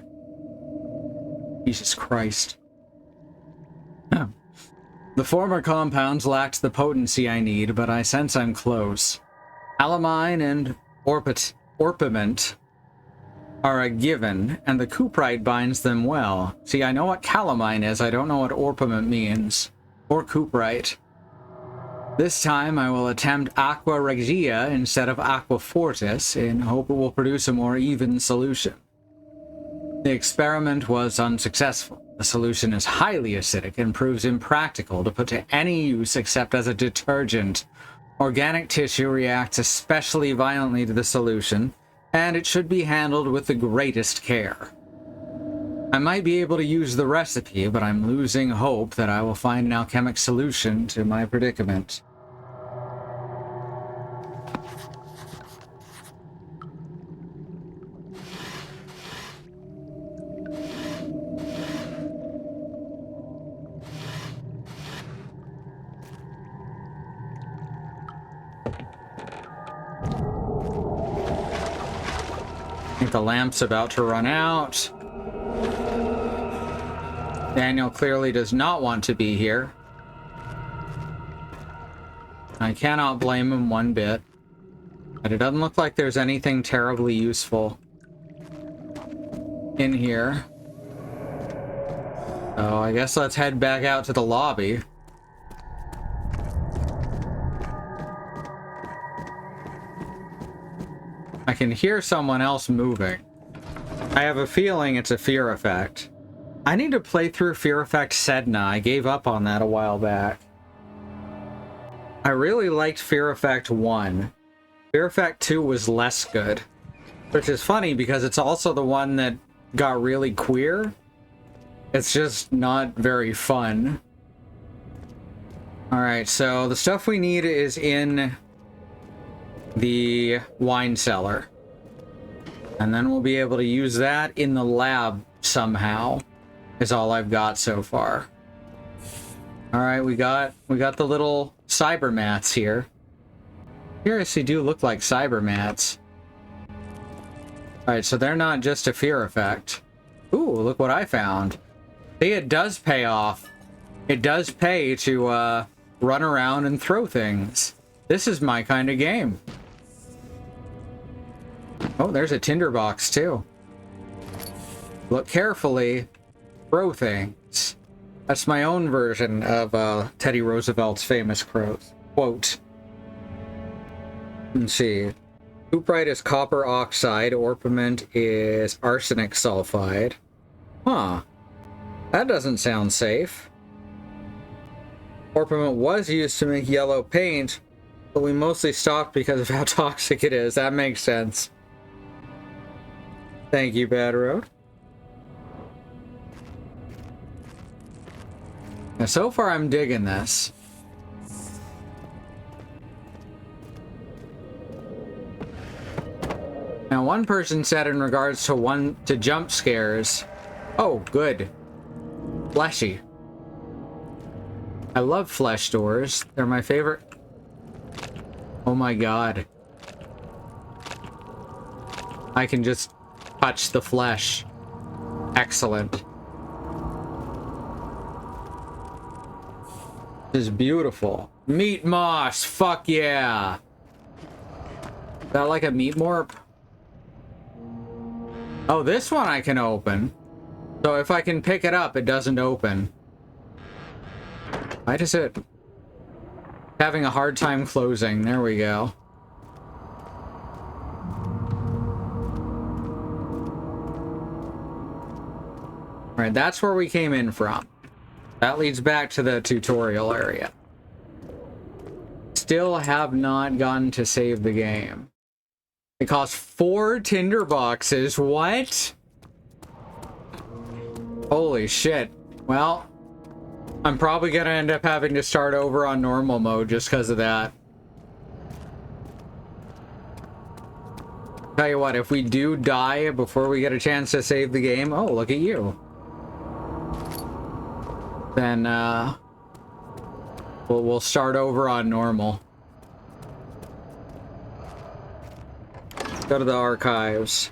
Jesus Christ. The former compounds lacked the potency I need, but I sense I'm close. Alamine and orpiment are a given, and the cuprite binds them well. See, I know what calamine is, I don't know what orpiment means. Or cuprite. This time I will attempt aqua regia instead of aqua fortis, in hope it will produce a more even solution. The experiment was unsuccessful. The solution is highly acidic and proves impractical to put to any use except as a detergent. Organic tissue reacts especially violently to the solution, and it should be handled with the greatest care. I might be able to use the recipe, but I'm losing hope that I will find an alchemic solution to my predicament. think the lamp's about to run out. Daniel clearly does not want to be here. I cannot blame him one bit. But it doesn't look like there's anything terribly useful in here. So I guess let's head back out to the lobby. I can hear someone else moving. I have a feeling it's a fear effect. I need to play through Fear Effect Sedna. I gave up on that a while back. I really liked Fear Effect 1. Fear Effect 2 was less good. Which is funny because it's also the one that got really queer. It's just not very fun. Alright, so the stuff we need is in the wine cellar. And then we'll be able to use that in the lab somehow. Is all I've got so far. Alright, we got the little cyber mats here. Seriously do look like cyber mats. Alright, so they're not just a fear effect. Ooh, look what I found. See, it does pay off. It does pay to run around and throw things. This is my kind of game. Oh, there's a tinderbox too. Look carefully. Throw things. That's my own version of Teddy Roosevelt's famous quote. Let's see. Cuprite is copper oxide. Orpiment is arsenic sulfide. Huh. That doesn't sound safe. Orpiment was used to make yellow paint, but we mostly stopped because of how toxic it is. That makes sense. Thank you, Bad Road. Now, so far, I'm digging this. Now, one person said in regards to jump scares, oh, good. Fleshy. I love flesh doors. They're my favorite. Oh my god. I can just touch the flesh. Excellent. This is beautiful. Meat moss! Fuck yeah! Is that like a meat morp? Oh, this one I can open. So if I can pick it up, it doesn't open. Why does it... Having a hard time closing. There we go. Alright, that's where we came in from. That leads back to the tutorial area. Still have not gotten to save the game. It costs 4 tinderboxes. What? Holy shit. Well, I'm probably gonna end up having to start over on normal mode just because of that. Tell you what, if we do die before we get a chance to save the game, oh, look at you. Then, we'll start over on normal. Go to the archives.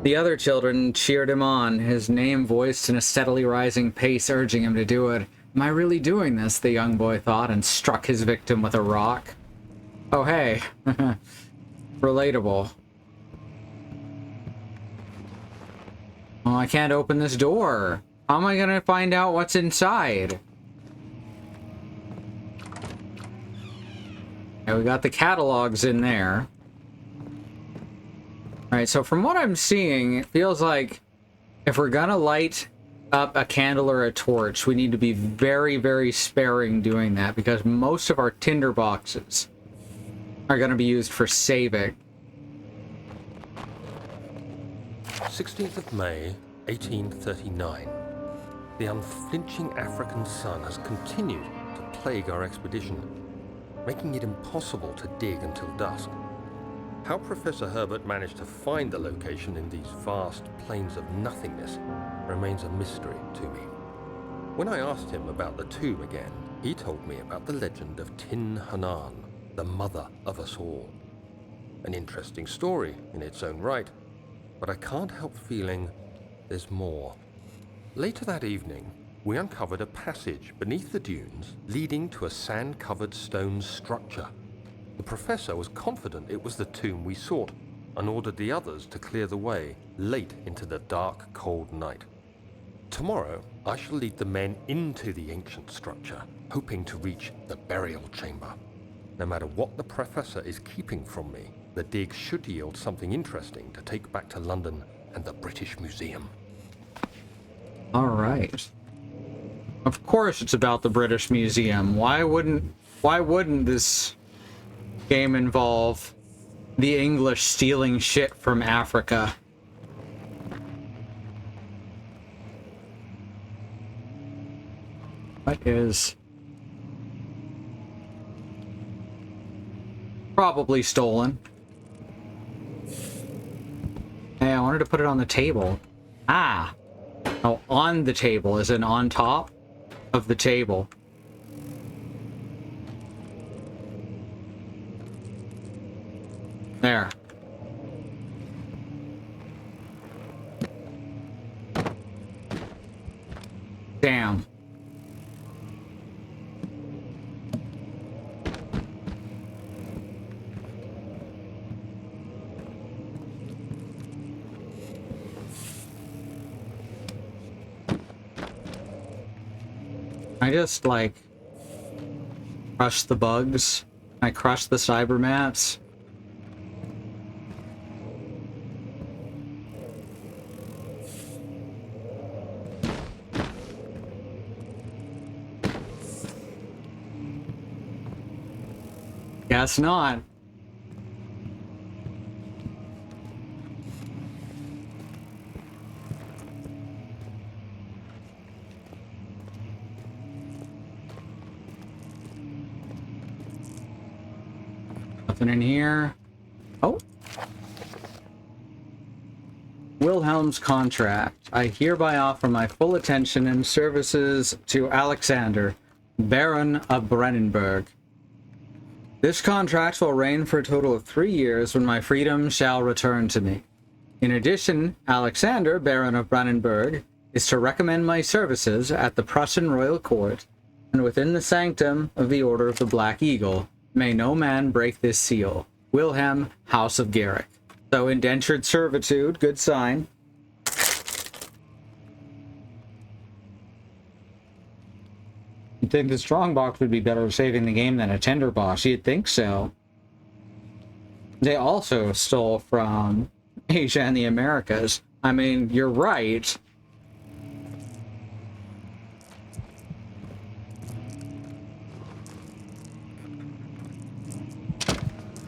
The other children cheered him on, his name voiced in a steadily rising pace, urging him to do it. Am I really doing this? The young boy thought, and struck his victim with a rock. Oh, hey. Relatable. Oh, I can't open this door. How am I gonna find out what's inside? Yeah, we got the catalogs in there. Alright, so from what I'm seeing, it feels like if we're gonna light up a candle or a torch, we need to be very, very sparing doing that because most of our tinder boxes are gonna be used for saving. 16th of May, 1839. The unflinching African sun has continued to plague our expedition, making it impossible to dig until dusk. How Professor Herbert managed to find the location in these vast plains of nothingness remains a mystery to me. When I asked him about the tomb again, he told me about the legend of Tin Hanan, the mother of us all. An interesting story in its own right, but I can't help feeling there's more. Later that evening, we uncovered a passage beneath the dunes leading to a sand-covered stone structure. The professor was confident it was the tomb we sought and ordered the others to clear the way late into the dark, cold night. Tomorrow, I shall lead the men into the ancient structure, hoping to reach the burial chamber. No matter what the professor is keeping from me, the dig should yield something interesting to take back to London and the British Museum. All right. Of course it's about the British Museum. Why wouldn't this game involve the English stealing shit from Africa? What is probably stolen? Hey, I wanted to put it on the table. Ah. Oh, on the table, as in on top of the table. There. Damn. I just, like, crush the bugs. I crush the cyber mats. Guess not. Nothing in here. Oh. Wilhelm's contract. I hereby offer my full attention and services to Alexander, Baron of Brandenburg. This contract will reign for a total of 3 years when my freedom shall return to me. In addition, Alexander, Baron of Brandenburg, is to recommend my services at the Prussian royal court and within the sanctum of the Order of the Black Eagle. May no man break this seal. Wilhelm, House of Garrick. So indentured servitude, good sign. You'd think the strongbox would be better at saving the game than a tinderbox. You'd think so. They also stole from Asia and the Americas. I mean, you're right.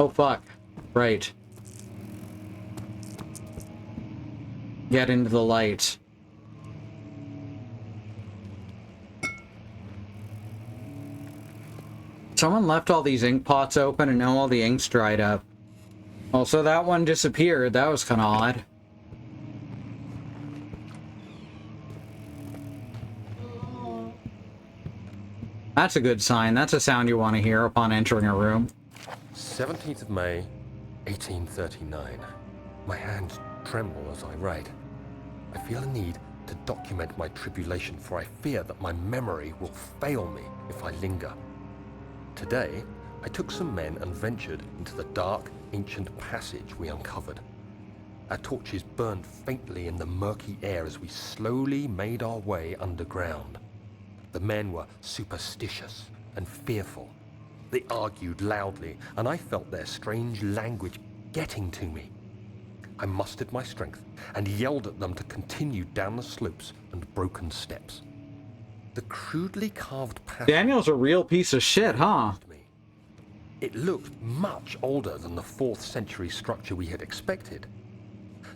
Oh, fuck. Right. Get into the light. Someone left all these ink pots open and now all the ink's dried up. Also, that one disappeared. That was kind of odd. That's a good sign. That's a sound you want to hear upon entering a room. 17th of May, 1839. My hands tremble as I write. I feel a need to document my tribulation, for I fear that my memory will fail me if I linger. Today, I took some men and ventured into the dark, ancient passage we uncovered. Our torches burned faintly in the murky air as we slowly made our way underground. The men were superstitious and fearful. They argued loudly, and I felt their strange language getting to me. I mustered my strength and yelled at them to continue down the slopes and broken steps. The crudely carved passage... Daniel's a real piece of shit, huh? It looked much older than the 4th century structure we had expected.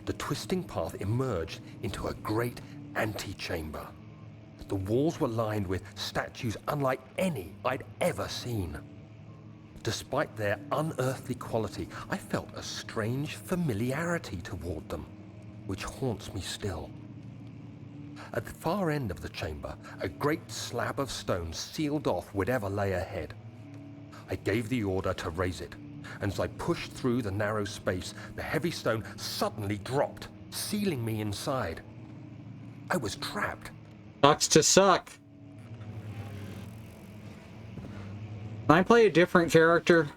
The twisting path emerged into a great antechamber. The walls were lined with statues unlike any I'd ever seen. Despite their unearthly quality, I felt a strange familiarity toward them, which haunts me still. At the far end of the chamber, a great slab of stone sealed off whatever lay ahead. I gave the order to raise it, and as I pushed through the narrow space, the heavy stone suddenly dropped, sealing me inside. I was trapped. Sucks to suck. Can I play a different character?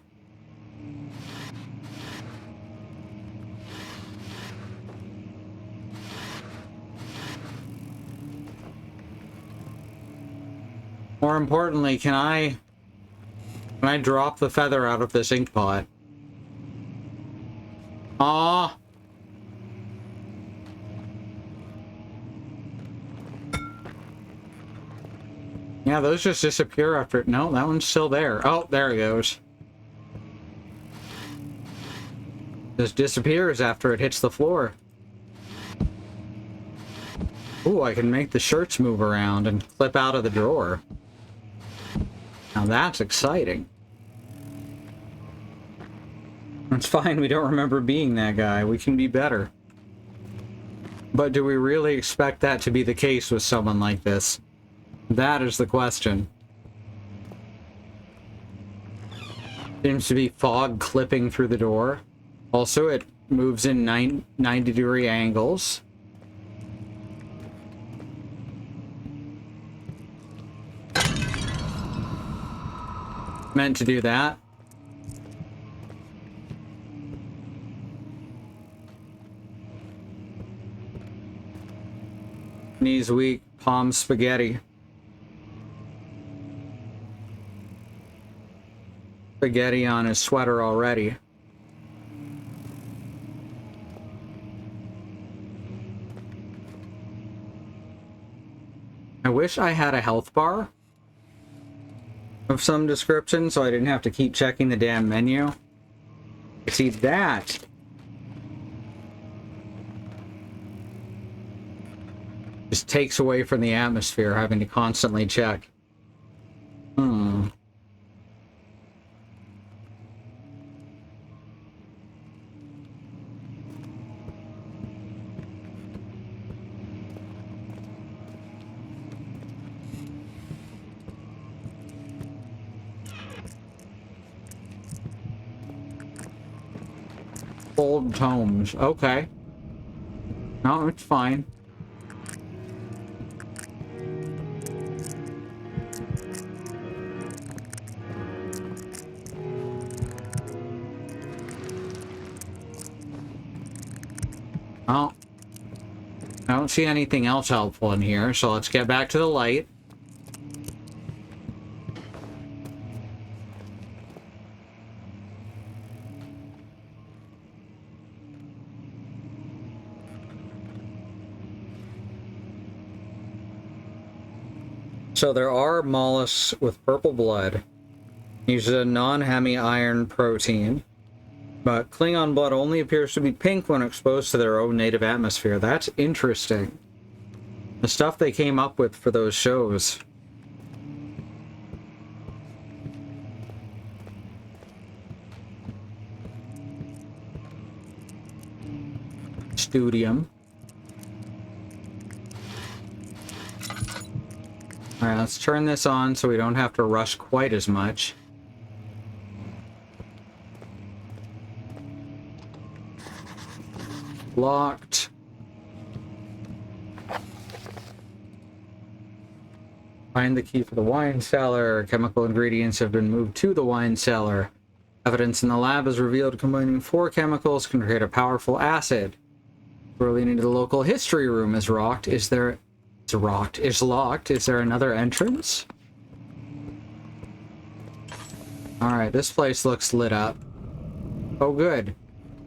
More importantly, can I drop the feather out of this ink pot? Ah. Yeah, those just disappear after... No, that one's still there. Oh, there it goes. Just disappears after it hits the floor. Ooh, I can make the shirts move around and clip out of the drawer. Now that's exciting. It's fine, we don't remember being that guy. We can be better. But do we really expect that to be the case with someone like this? That is the question. Seems to be fog clipping through the door. Also, it moves in 90-degree angles. Meant to do that. Knees weak, palms spaghetti. Spaghetti on his sweater already. I wish I had a health bar of some description so I didn't have to keep checking the damn menu. See, that just takes away from the atmosphere, having to constantly check. Old tomes. Okay. No, it's fine. Oh. I don't see anything else helpful in here, so let's get back to the light. So there are mollusks with purple blood. Uses a non-hemi iron protein. But Klingon blood only appears to be pink when exposed to their own native atmosphere. That's interesting. The stuff they came up with for those shows. Studium. Alright, let's turn this on so we don't have to rush quite as much. Locked. Find the key for the wine cellar. Chemical ingredients have been moved to the wine cellar. Evidence in the lab has revealed combining 4 chemicals can create a powerful acid. We're leading to the local history room is rocked. Is there... It's rocked. It's locked. Is there another entrance? Alright, this place looks lit up. Oh, good.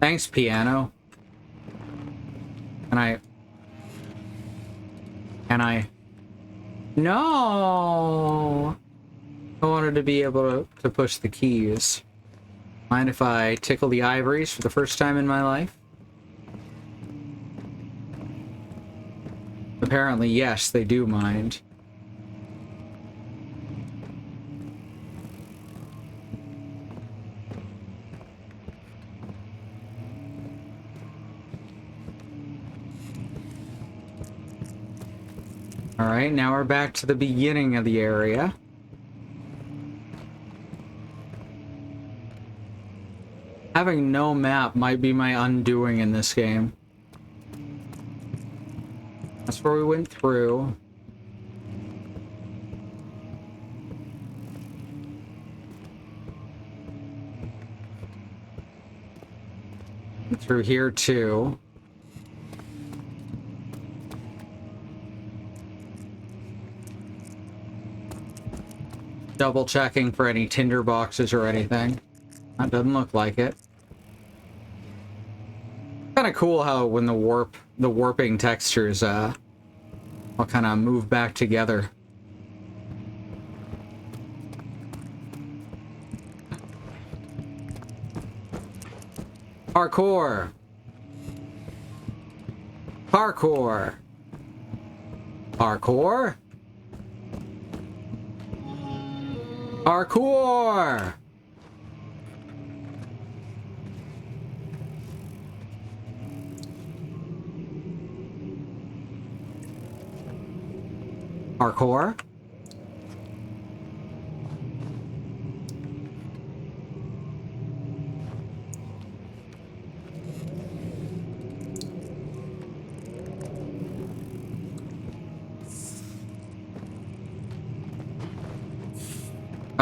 Thanks, piano. Can I... No! I wanted to be able to push the keys. Mind if I tickle the ivories for the first time in my life? Apparently, yes, they do mind. Alright, now we're back to the beginning of the area. Having no map might be my undoing in this game. That's where we went through. Through here too. Double checking for any tinder boxes or anything. That doesn't look like it. Kind of cool how when the warping textures all kind of move back together. Parkour. Parkour. Parkour. Parkour. Parkour.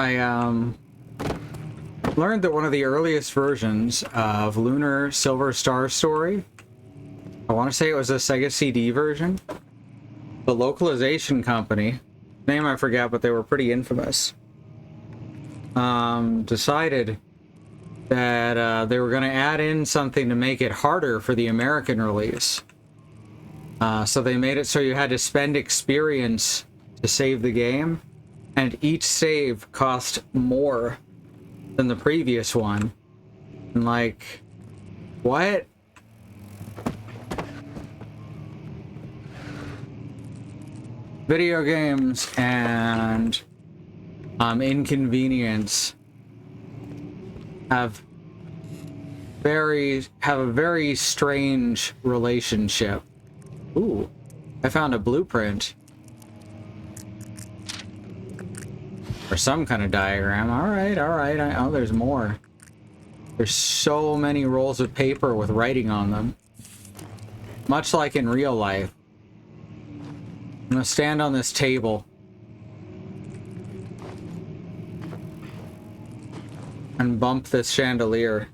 I learned that one of the earliest versions of Lunar Silver Star Story, I want to say it was a Sega CD version, the localization company, name I forget, but they were pretty infamous, decided that they were going to add in something to make it harder for the American release. So they made it so you had to spend experience to save the game, and each save cost more than the previous one. And like, what? Video games and inconvenience have a very strange relationship. Ooh, I found a blueprint. Or some kind of diagram. Alright. Oh, there's more. There's so many rolls of paper with writing on them. Much like in real life. I'm gonna stand on this table. And bump this chandelier.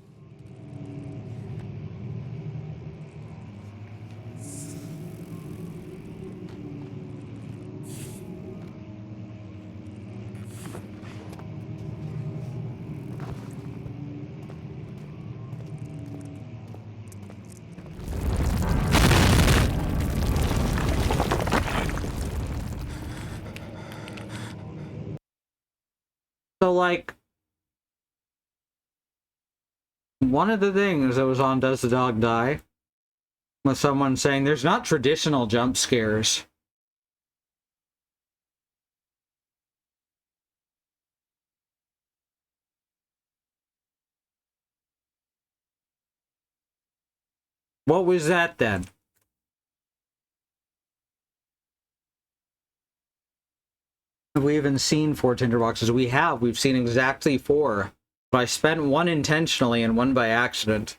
So, like, one of the things that was on Does the Dog Die? Was someone saying there's not traditional jump scares. What was that then? Have we even seen 4 tinderboxes? We have. We've seen exactly 4. But I spent one intentionally and one by accident.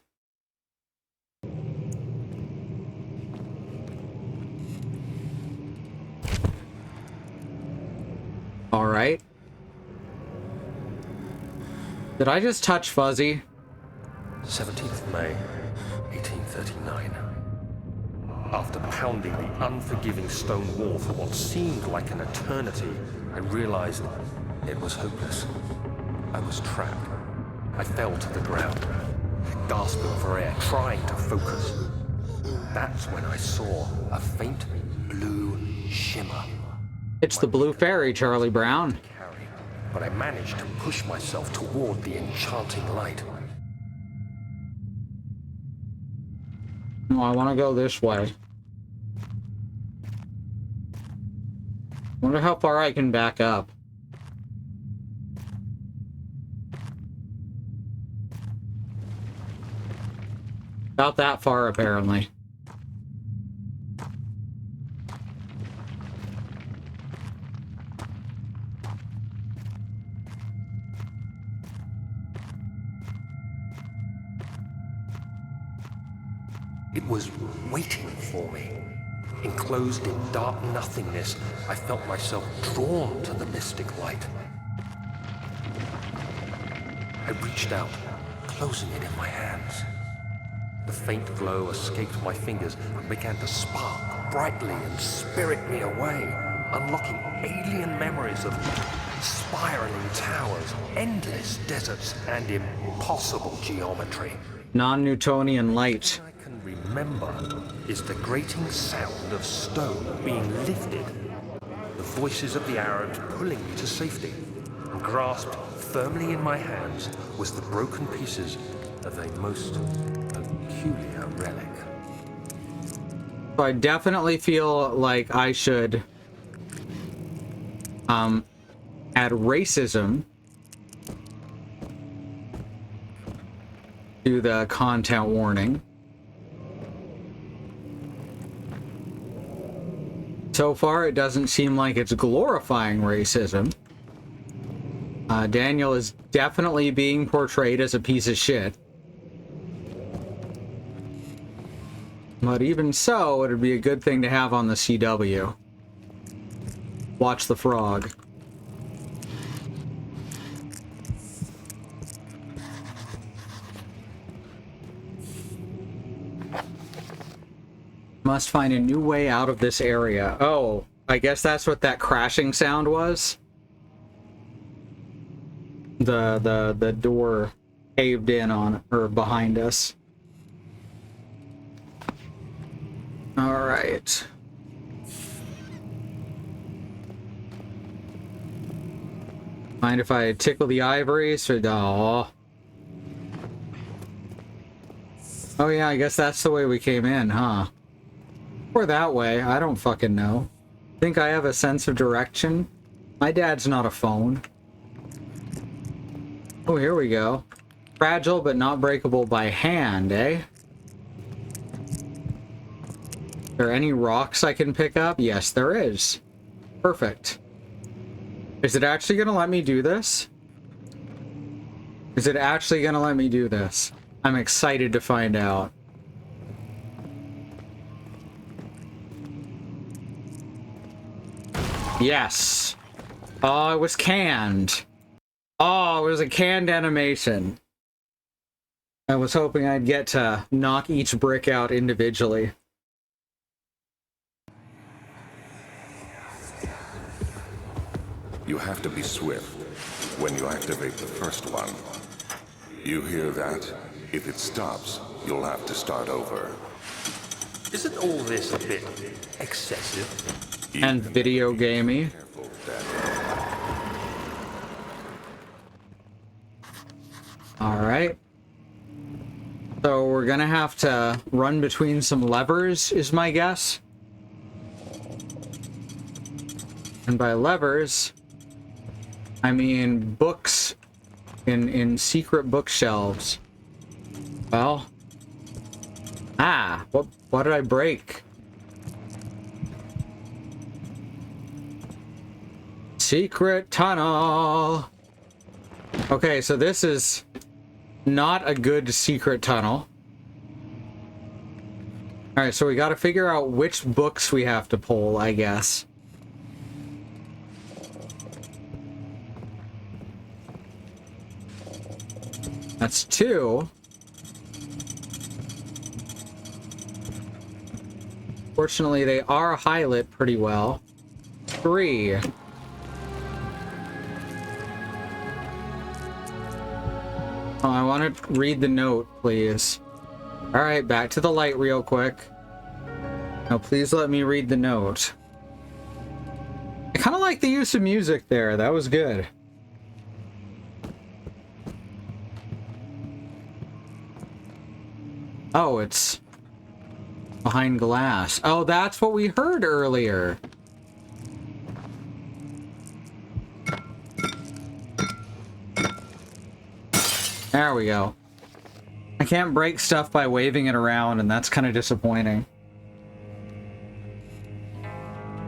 Alright. Did I just touch Fuzzy? 17th May, 1839. After pounding the unforgiving stone wall for what seemed like an eternity, I realized it was hopeless. I was trapped. I fell to the ground, gasping for air, trying to focus. That's when I saw a faint blue shimmer. It's the blue fairy, Charlie Brown. But I managed to push myself toward the enchanting light. Oh, I want to go this way. Wonder how far I can back up. About that far, apparently. It was waiting for me. Enclosed in dark nothingness, I felt myself drawn to the mystic light. I reached out, closing it in my hands. The faint glow escaped my fingers and began to spark brightly and spirit me away, unlocking alien memories of spiraling towers, endless deserts, and impossible geometry. Non-Newtonian light. All I can remember is the grating sound of stone being lifted, the voices of the Arabs pulling me to safety, and grasped firmly in my hands was the broken pieces of a most peculiar relic. So I definitely feel like I should add racism to the content warning. So far, it doesn't seem like it's glorifying racism. Daniel is definitely being portrayed as a piece of shit. But even so, it'd be a good thing to have on the CW. Watch the frog. Must find a new way out of this area. Oh, I guess that's what that crashing sound was. The door caved in on or behind us. All right. Mind if I tickle the ivories? Or oh. Oh yeah, I guess that's the way we came in, huh? Or that way, I don't fucking know. Think I have a sense of direction? My dad's not a phone. Oh, here we go. Fragile but not breakable by hand, eh? Are there any rocks I can pick up? Yes, there is. Perfect. Is it actually gonna let me do this? Is it actually gonna let me do this? I'm excited to find out. Yes. Oh, it was canned. Oh, it was a canned animation. I was hoping I'd get to knock each brick out individually. You have to be swift when you activate the first one. You hear that? If it stops, you'll have to start over. Isn't all this a bit excessive? And video gamey. Careful, Daniel. Alright. So we're gonna have to run between some levers, is my guess. And by levers, I mean books in secret bookshelves. Well. Ah, what did I break? Secret tunnel. Okay, so this is not a good secret tunnel. Alright, so we gotta figure out which books we have to pull, I guess. That's 2. Fortunately, they are highlit pretty well. 3. Oh, I want to read the note, please. Alright, back to the light real quick. Now, please let me read the note. I kind of like the use of music there. That was good. Oh, it's behind glass. Oh, that's what we heard earlier. There we go. I can't break stuff by waving it around, and that's kind of disappointing.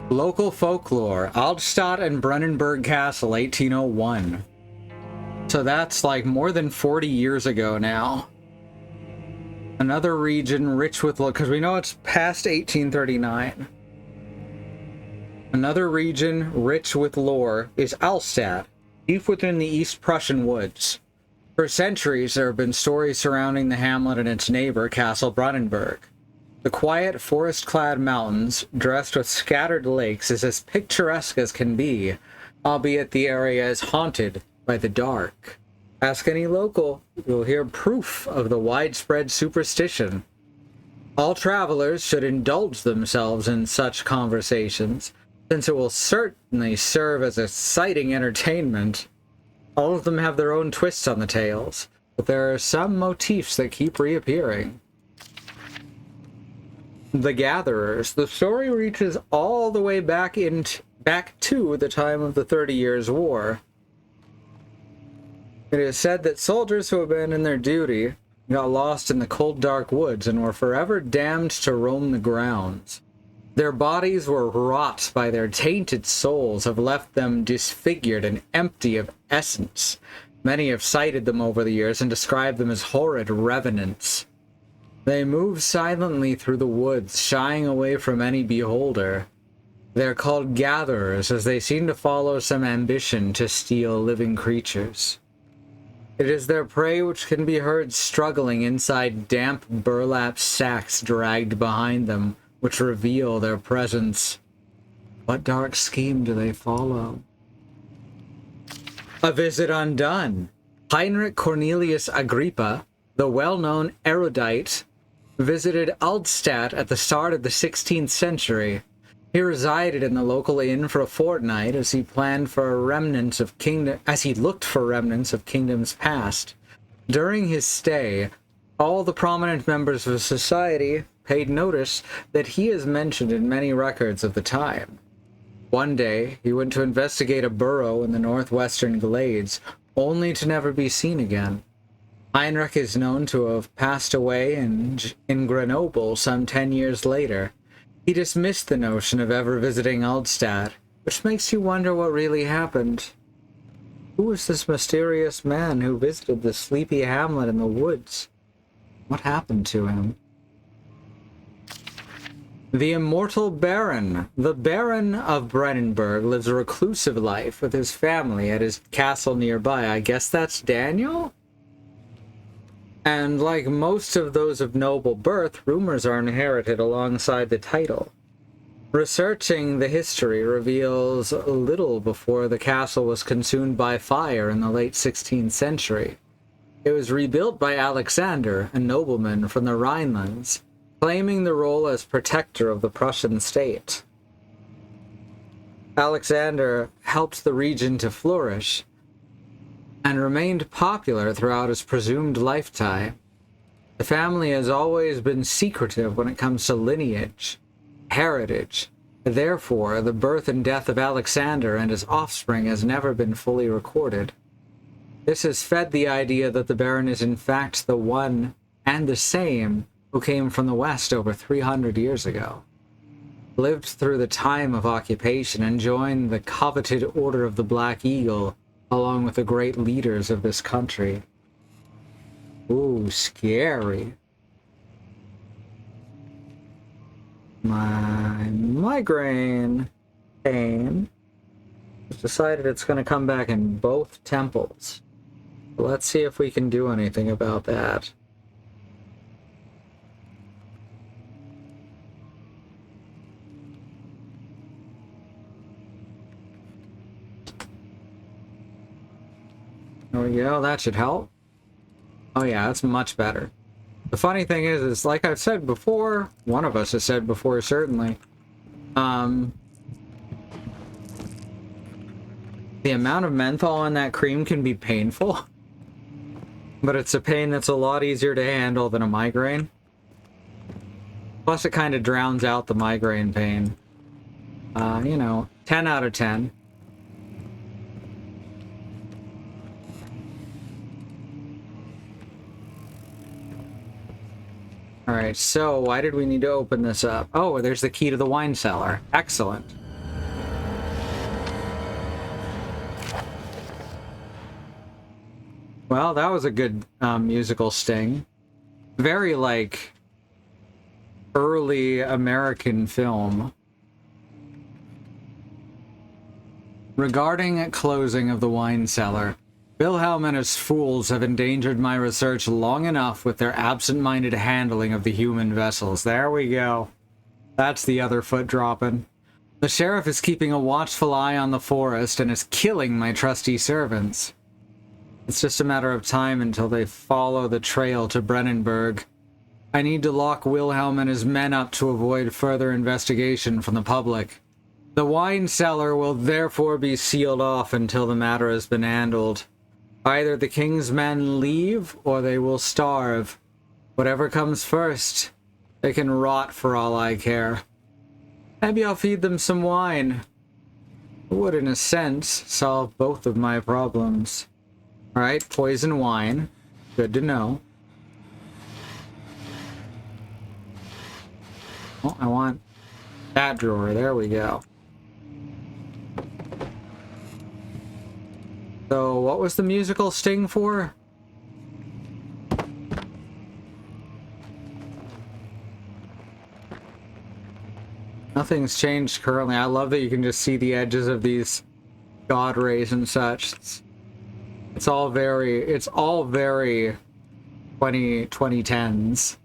Local folklore. Altstadt and Brennenburg Castle, 1801. So that's like more than 40 years ago now. Another region rich with lore, because we know it's past 1839. Another region rich with lore is Alstad, deep within the East Prussian woods. For centuries, there have been stories surrounding the hamlet and its neighbor, Castle Brunenburg. The quiet, forest-clad mountains, dressed with scattered lakes, is as picturesque as can be, albeit the area is haunted by the dark. Ask any local, you'll hear proof of the widespread superstition. All travelers should indulge themselves in such conversations, since it will certainly serve as exciting entertainment. All of them have their own twists on the tales, but there are some motifs that keep reappearing. The Gatherers. The story reaches all the way back to the time of the 30 Years' War. It is said that soldiers who abandoned their duty got lost in the cold, dark woods and were forever damned to roam the grounds. Their bodies were wrought by their tainted souls, have left them disfigured and empty of essence. Many have cited them over the years and described them as horrid revenants. They move silently through the woods, shying away from any beholder. They are called gatherers, as they seem to follow some ambition to steal living creatures. It is their prey which can be heard struggling inside damp burlap sacks dragged behind them, which reveal their presence. What dark scheme do they follow? A visit undone. Heinrich Cornelius Agrippa, the well-known erudite, visited Aldstadt at the start of the 16th century. He resided in the local inn for a fortnight as he looked for remnants of kingdoms past. During his stay, all the prominent members of society paid notice that he is mentioned in many records of the time. One day, he went to investigate a burrow in the northwestern glades, only to never be seen again. Heinrich is known to have passed away in Grenoble some 10 years later. He dismissed the notion of ever visiting Aldstadt, which makes you wonder what really happened. Who was this mysterious man who visited the sleepy hamlet in the woods? What happened to him? The immortal Baron. The Baron of Brennenburg lives a reclusive life with his family at his castle nearby. I guess that's Daniel? And like most of those of noble birth, rumors are inherited alongside the title. Researching the history reveals little before the castle was consumed by fire in the late 16th century. It was rebuilt by Alexander, a nobleman from the Rhinelands, claiming the role as protector of the Prussian state. Alexander helped the region to flourish and remained popular throughout his presumed lifetime. The family has always been secretive when it comes to lineage, heritage. Therefore, the birth and death of Alexander and his offspring has never been fully recorded. This has fed the idea that the Baron is in fact the one and the same who came from the West over 300 years ago, lived through the time of occupation, and joined the coveted Order of the Black Eagle, along with the great leaders of this country. Ooh, scary. My migraine pain has decided it's going to come back in both temples. Let's see if we can do anything about that. There we go, that should help. Oh yeah, that's much better. The funny thing is like I've said before, one of us has said before certainly, the amount of menthol in that cream can be painful, but it's a pain that's a lot easier to handle than a migraine. Plus it kind of drowns out the migraine pain. You know, 10 out of 10. Alright, so why did we need to open this up? Oh, there's the key to the wine cellar. Excellent. Well, that was a good musical sting. very, like, early American film. Regarding closing of the wine cellar, Wilhelm and his fools have endangered my research long enough with their absent-minded handling of the human vessels. There we go. That's the other foot dropping. The sheriff is keeping a watchful eye on the forest and is killing my trusty servants. It's just a matter of time until they follow the trail to Brennenburg. I need to lock Wilhelm and his men up to avoid further investigation from the public. The wine cellar will therefore be sealed off until the matter has been handled. Either the king's men leave, or they will starve. Whatever comes first, they can rot for all I care. Maybe I'll feed them some wine. It would, in a sense, solve both of my problems. Alright, poison wine. Good to know. Oh, I want that drawer. There we go. So, what was the musical sting for? Nothing's changed currently. I love that you can just see the edges of these god rays and such. It's all very 2010s.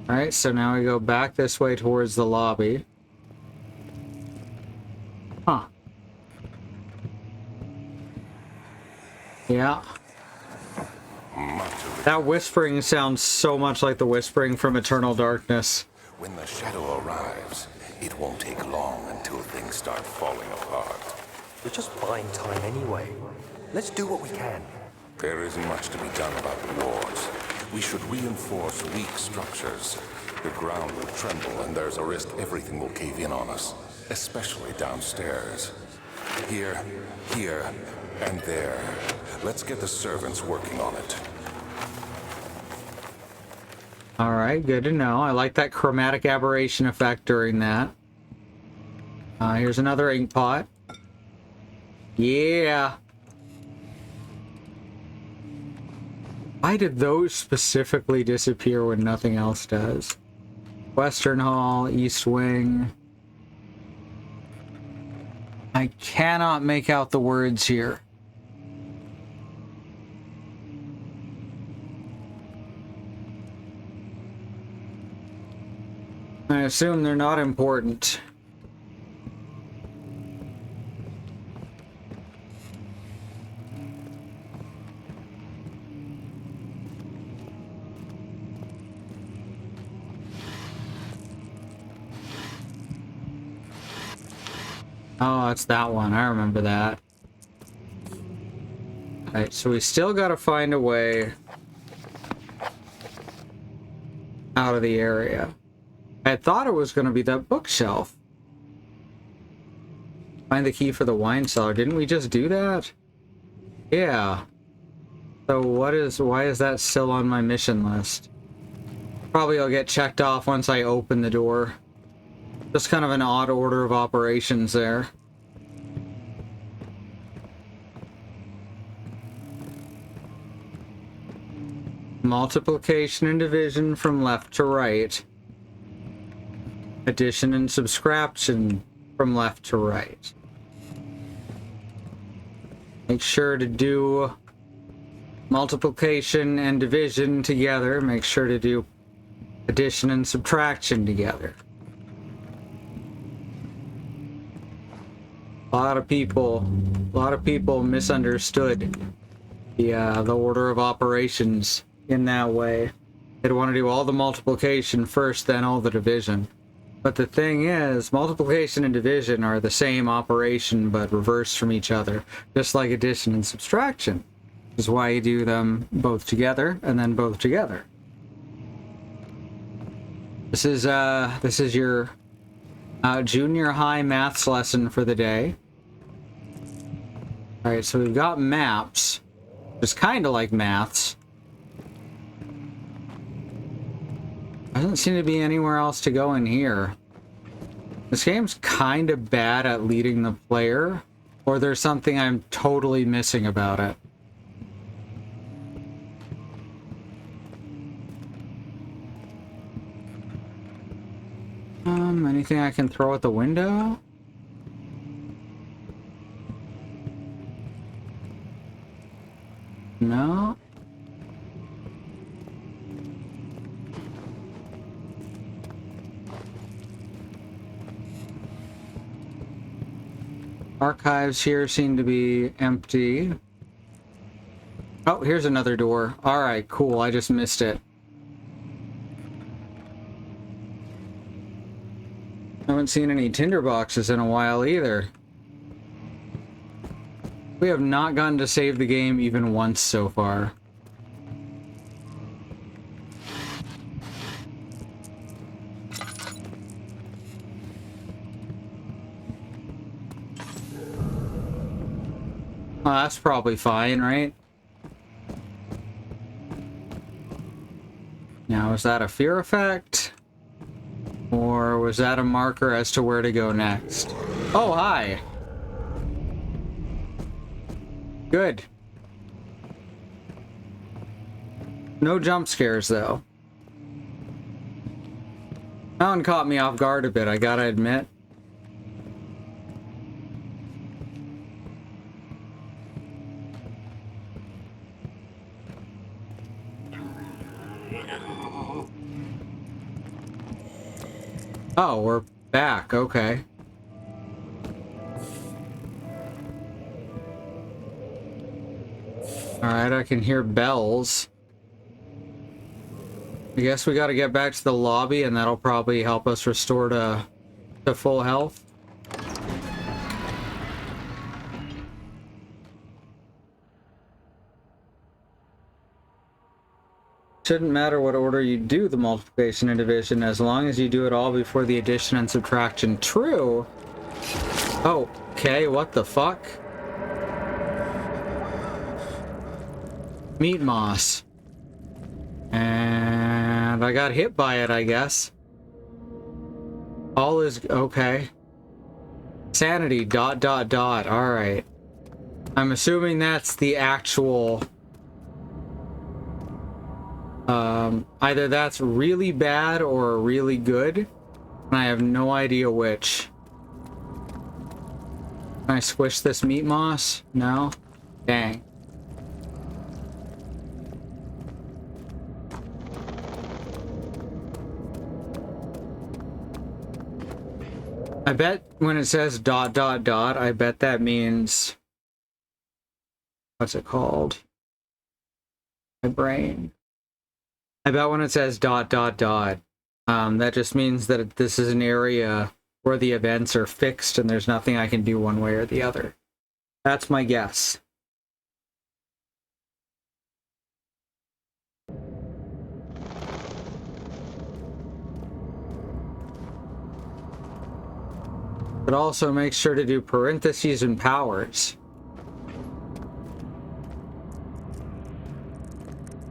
Alright, so now we go back this way towards the lobby. Huh. Yeah. That whispering sounds so much like the whispering from Eternal Darkness. When the shadow arrives, it won't take long until things start falling apart. We're just buying time anyway. Let's do what we can. There isn't much to be done about the walls. We should reinforce weak structures. The ground will tremble, and there's a risk everything will cave in on us, especially downstairs. Here, and there. Let's get the servants working on it. Alright, good to know. I like that chromatic aberration effect during that. Here's another ink pot. Yeah! Why did those specifically disappear when nothing else does? Western Hall, East Wing. I cannot make out the words here. I assume they're not important. Oh, it's that one. I remember that. Alright, so we still gotta find a way out of the area. I thought it was gonna be that bookshelf. Find the key for the wine cellar. Didn't we just do that? Yeah. So why is that still on my mission list? Probably I'll get checked off once I open the door. Just kind of an odd order of operations there. Multiplication and division from left to right. Addition and subtraction from left to right. Make sure to do multiplication and division together. Make sure to do addition and subtraction together. A lot of people misunderstood the order of operations in that way. They'd want to do all the multiplication first, then all the division. But the thing is, multiplication and division are the same operation, but reversed from each other, just like addition and subtraction. Which is why you do them both together, and then both together. This is your junior high maths lesson for the day. Alright, so we've got maps. It's kind of like maths. Doesn't seem to be anywhere else to go in here. This game's kind of bad at leading the player, or there's something I'm totally missing about it. Anything I can throw at the window? No? Archives here seem to be empty. Oh, here's another door. Alright, cool. I just missed it. Haven't seen any tinderboxes in a while either. We have not gotten to save the game even once so far. Oh, that's probably fine, right? Now, is that a fear effect? Or was that a marker as to where to go next? Oh, hi! Good. No jump scares, though. That one caught me off guard a bit, I gotta admit. Oh, we're back, okay. Alright, I can hear bells. I guess we gotta get back to the lobby and that'll probably help us restore to full health. Shouldn't matter what order you do the multiplication and division, as long as you do it all before the addition and subtraction. True. Oh, okay, what the fuck? Meat moss. And I got hit by it, I guess. All is okay. Sanity, ... Alright. I'm assuming that's the actual... either that's really bad or really good, and I have no idea which. Can I squish this meat moss? No? Dang. I bet when it says ... I bet that means... What's it called? My brain. I bet when it says ... that just means that this is an area where the events are fixed and there's nothing I can do one way or the other. That's my guess. But also make sure to do parentheses and powers.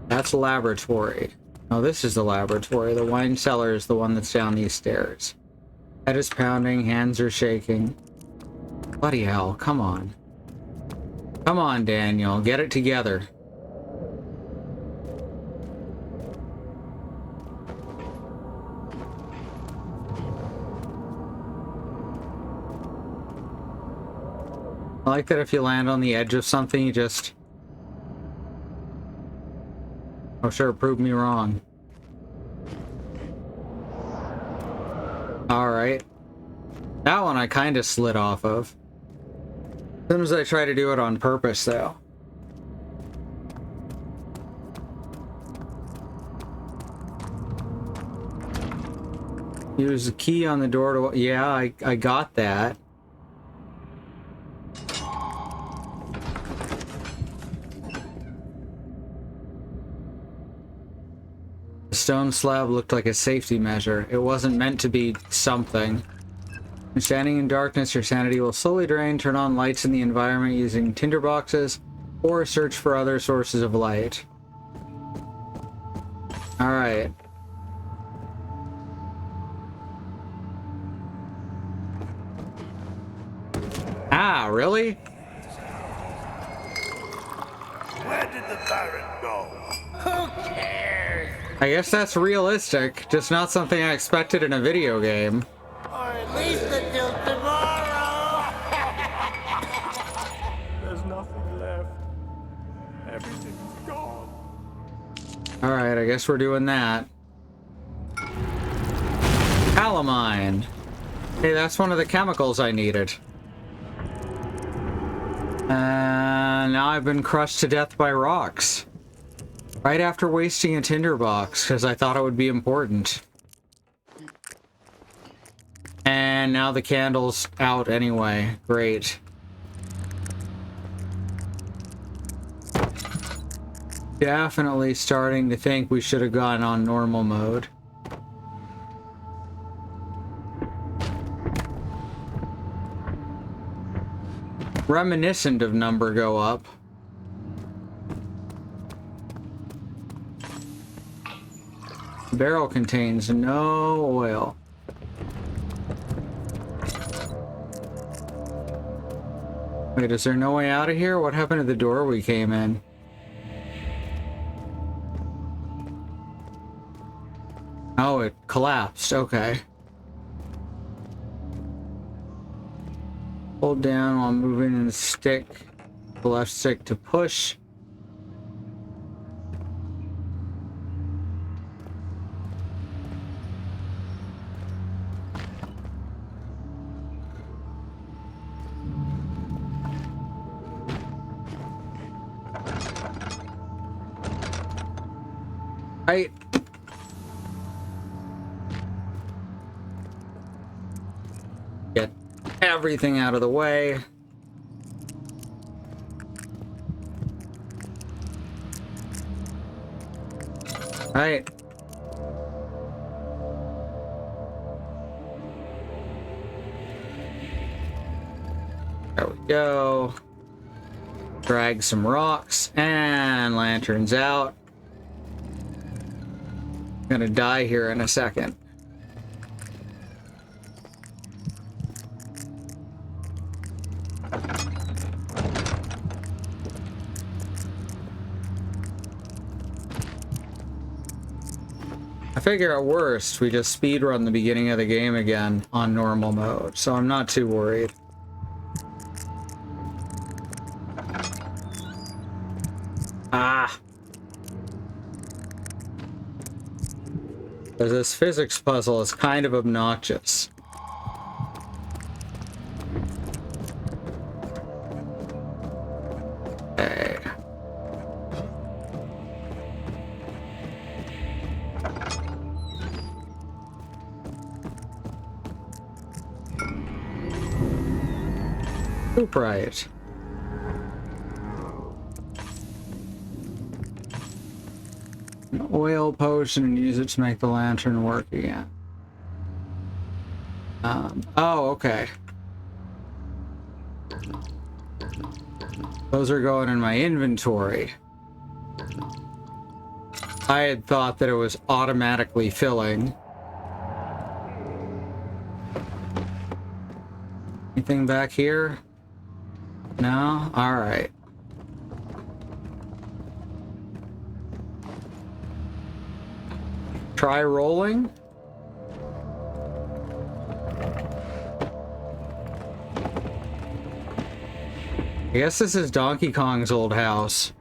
That's the laboratory. Oh, this is the laboratory. The wine cellar is the one that's down these stairs. Head is pounding, hands are shaking. Bloody hell, come on. Come on, Daniel, get it together. I like that if you land on the edge of something, you just... Oh, sure, prove me wrong. Alright. That one I kind of slid off of. Sometimes I try to do it on purpose, though. Use the key on the door to... Yeah, I got that. The stone slab looked like a safety measure. It wasn't meant to be something. When standing in darkness, your sanity will slowly drain. Turn on lights in the environment using tinderboxes, or search for other sources of light. Alright. Ah, really? Where did the Baron go? Who cares? I guess that's realistic, just not something I expected in a video game. Or at least until tomorrow. There's nothing left. Everything's gone. Alright, I guess we're doing that. Calamine. Hey, that's one of the chemicals I needed. Now I've been crushed to death by rocks. Right after wasting a tinderbox, because I thought it would be important. And now the candle's out anyway. Great. Definitely starting to think we should have gone on normal mode. Reminiscent of number go up. The barrel contains no oil. Wait, is there no way out of here? What happened to the door we came in? Oh, it collapsed. Okay. Hold down while moving in the stick. The left stick to push. Right. Get everything out of the way. Right. There we go. Drag some rocks and lanterns out. Gonna die here in a second. I figure at worst we just speedrun the beginning of the game again on normal mode, so I'm not too worried. Ah! Because this physics puzzle is kind of obnoxious. Okay. Right. An oil potion and use it to make the lantern work again. Oh, okay. Those are going in my inventory. I had thought that it was automatically filling. Anything back here? No? Alright. Try rolling. I guess this is Donkey Kong's old house.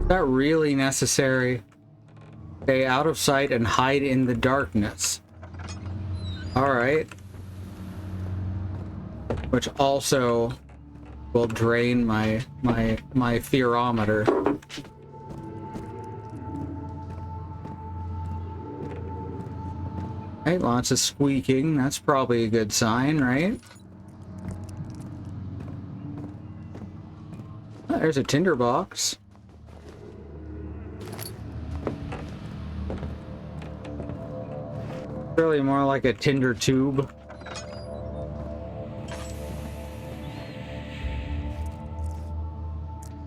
Is that really necessary? Stay out of sight and hide in the darkness. Alright. Which also will drain my therometer. Right, lots of squeaking. That's probably a good sign, right? Oh, there's a tinderbox. Really more like a tinder tube.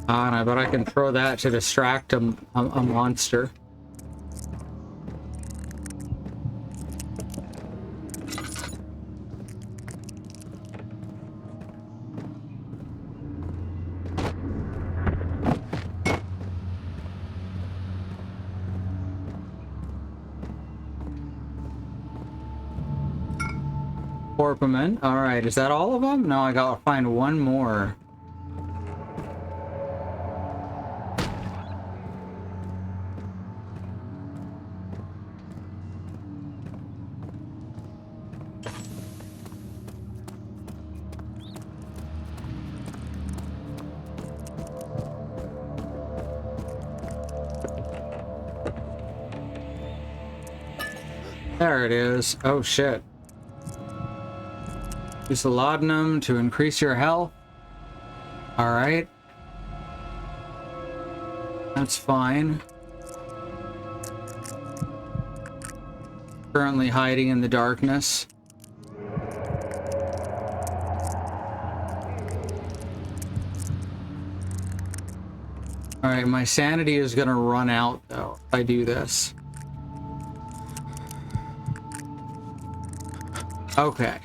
And I bet I can throw that to distract a monster. Orpiment. Alright, is that all of them? No, I gotta find one more. There it is. Oh shit. Use the laudanum to increase your health. Alright. That's fine. Currently hiding in the darkness. Alright, my sanity is gonna run out though if I do this. Okay.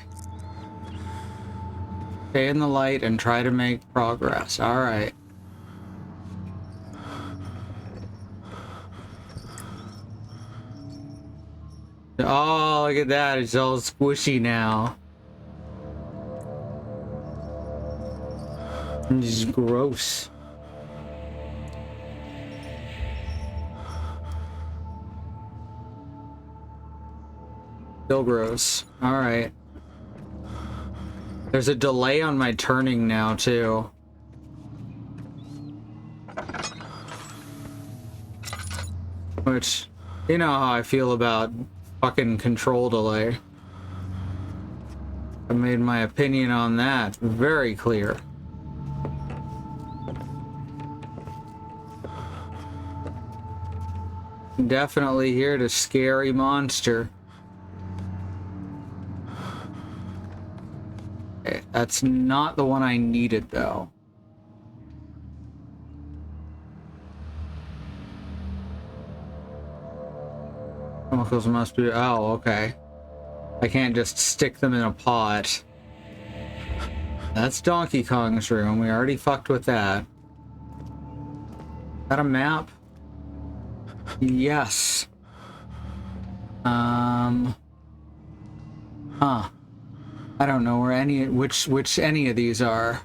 Stay in the light and try to make progress. Alright. Oh, look at that. It's all squishy now. It's gross. Still gross. Alright. There's a delay on my turning now, too. Which, you know how I feel about fucking control delay. I made my opinion on that very clear. Definitely here to scary monster. That's not the one I needed, though. Chemicals must be... Oh, okay. I can't just stick them in a pot. That's Donkey Kong's room. We already fucked with that. Is that a map? Yes. Huh. I don't know where any which any of these are.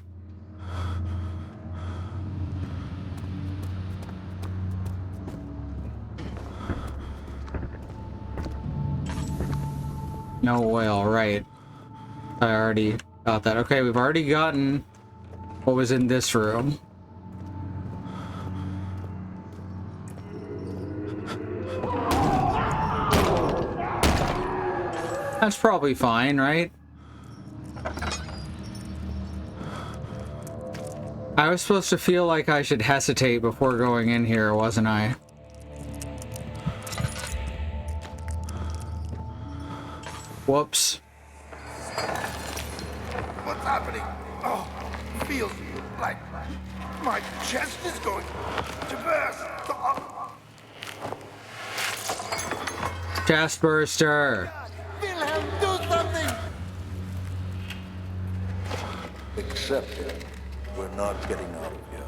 No oil, right. I already got that. Okay, we've already gotten what was in this room. That's probably fine, right? I was supposed to feel like I should hesitate before going in here, wasn't I? Whoops. What's happening? Oh, feels like my chest is going to burst. Oh. Chest burster. Wilhelm, do something! Accept it. We're not getting out of here.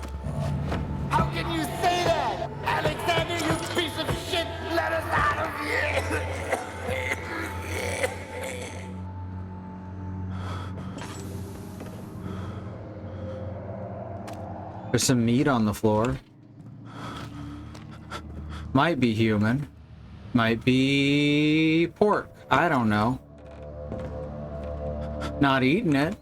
How can you say that? Alexander, you piece of shit! Let us out of here! There's some meat on the floor. Might be human. Might be pork. I don't know. Not eating it.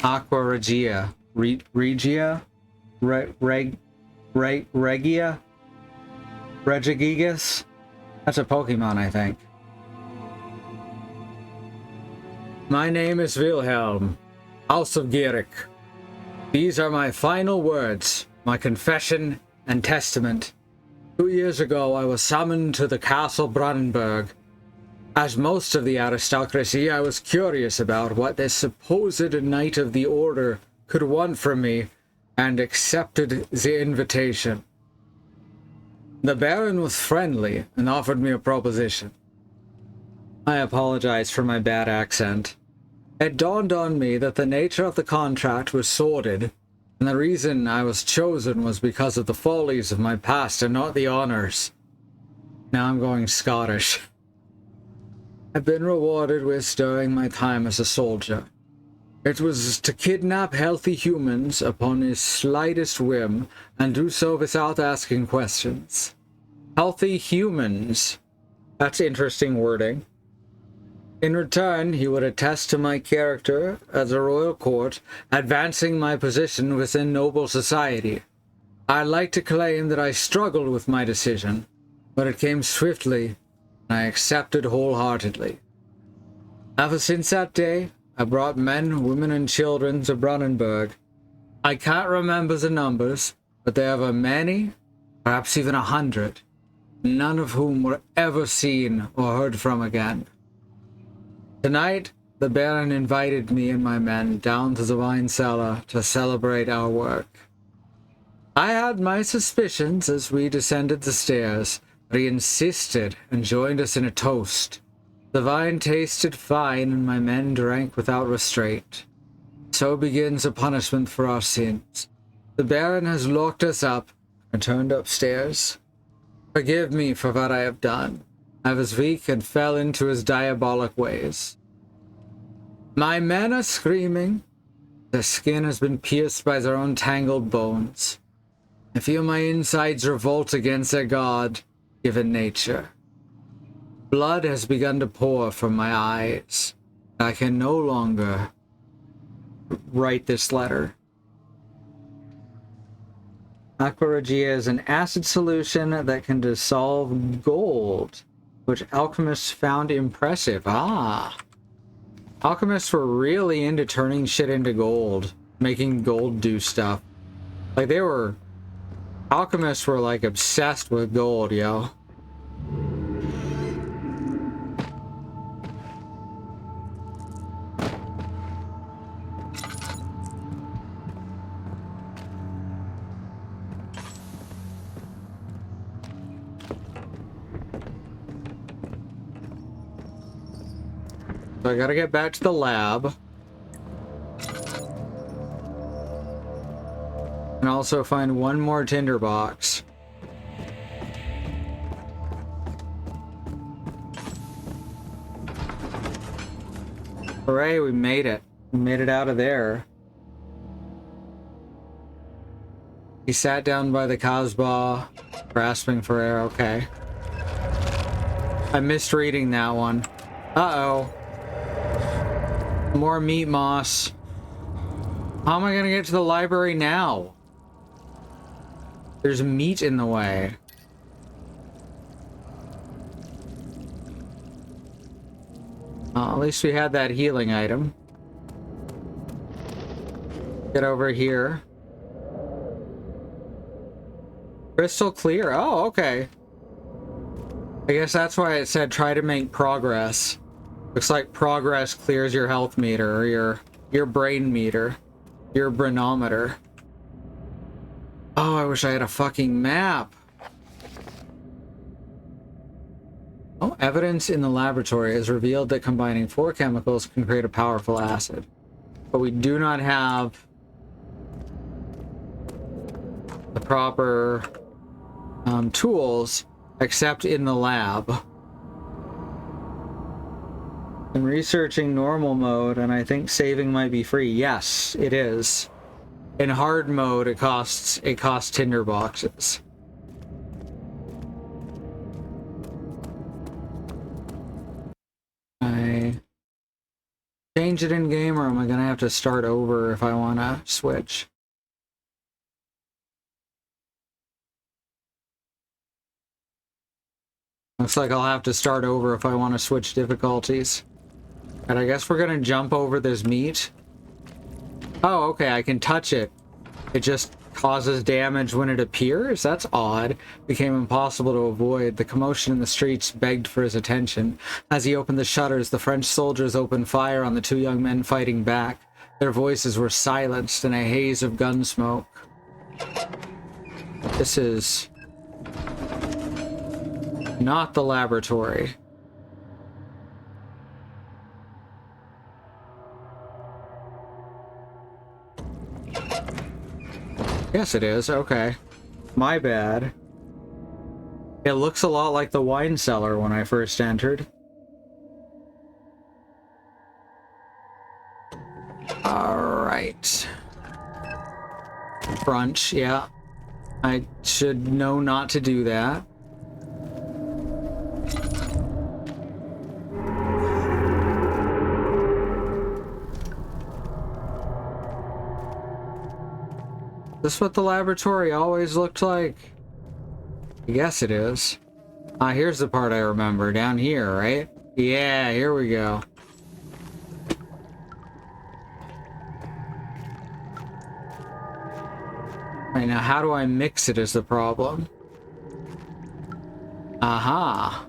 Aqua Regia. Regia? Regia? Regigigas? That's a Pokemon, I think. My name is Wilhelm, House of Gierig. These are my final words, my confession and testament. 2 years ago, I was summoned to the Castle Brandenburg. As most of the aristocracy, I was curious about what this supposed knight of the order could want from me, and accepted the invitation. The Baron was friendly and offered me a proposition. I apologize for my bad accent. It dawned on me that the nature of the contract was sordid, and the reason I was chosen was because of the follies of my past and not the honors. Now I'm going Scottish. I've been rewarded with during my time as a soldier. It was to kidnap healthy humans upon his slightest whim and do so without asking questions. Healthy humans. That's interesting wording. In return, he would attest to my character as a royal court, advancing my position within noble society. I'd like to claim that I struggled with my decision, but it came swiftly, and I accepted wholeheartedly. Ever since that day, I brought men, women, and children to Brunenburg. I can't remember the numbers, but there were many, perhaps even 100, none of whom were ever seen or heard from again. Tonight, the Baron invited me and my men down to the wine cellar to celebrate our work. I had my suspicions as we descended the stairs, but he insisted and joined us in a toast. The wine tasted fine, and my men drank without restraint. So begins a punishment for our sins. The Baron has locked us up and turned upstairs. Forgive me for what I have done. I was weak and fell into his diabolic ways. My men are screaming. Their skin has been pierced by their own tangled bones. I feel my insides revolt against their God-given nature. Blood has begun to pour from my eyes. I can no longer write this letter. Aqua Regia is an acid solution that can dissolve gold, which alchemists found impressive. Alchemists were really into turning shit into gold, making gold do stuff. Like alchemists were like obsessed with gold, yo. So I gotta get back to the lab. And also find one more tinderbox. Hooray, we made it. We made it out of there. He sat down by the Casbah, grasping for air. Okay. I missed reading that one. Uh-oh. More meat moss. How am I gonna get to the library now? There's meat in the way. At least we had that healing item. Get over here. Crystal clear. Oh, okay. I guess that's why it said try to make progress. Looks like progress clears your health meter, or your brain meter, your branometer. Oh, I wish I had a fucking map. Oh, evidence in the laboratory has revealed that combining 4 chemicals can create a powerful acid. But we do not have the proper tools except in the lab. I'm researching normal mode, and I think saving might be free. Yes, it is. In hard mode, it costs tinder boxes. I change it in game, or am I gonna have to start over if I want to switch? Looks like I'll have to start over if I want to switch difficulties. And I guess we're gonna jump over this meat. Oh, okay, I can touch it. It just causes damage when it appears? That's odd. Became impossible to avoid. The commotion in the streets begged for his attention. As he opened the shutters, the French soldiers opened fire on the two young men fighting back. Their voices were silenced in a haze of gun smoke. This is not the laboratory. Yes, it is. Okay. My bad. It looks a lot like the wine cellar when I first entered. Alright. Brunch, yeah. I should know not to do that. Is this what the laboratory always looked like? I guess it is. Ah, here's the part I remember. Down here, right? Yeah, here we go. Right, now how do I mix it is the problem. Aha.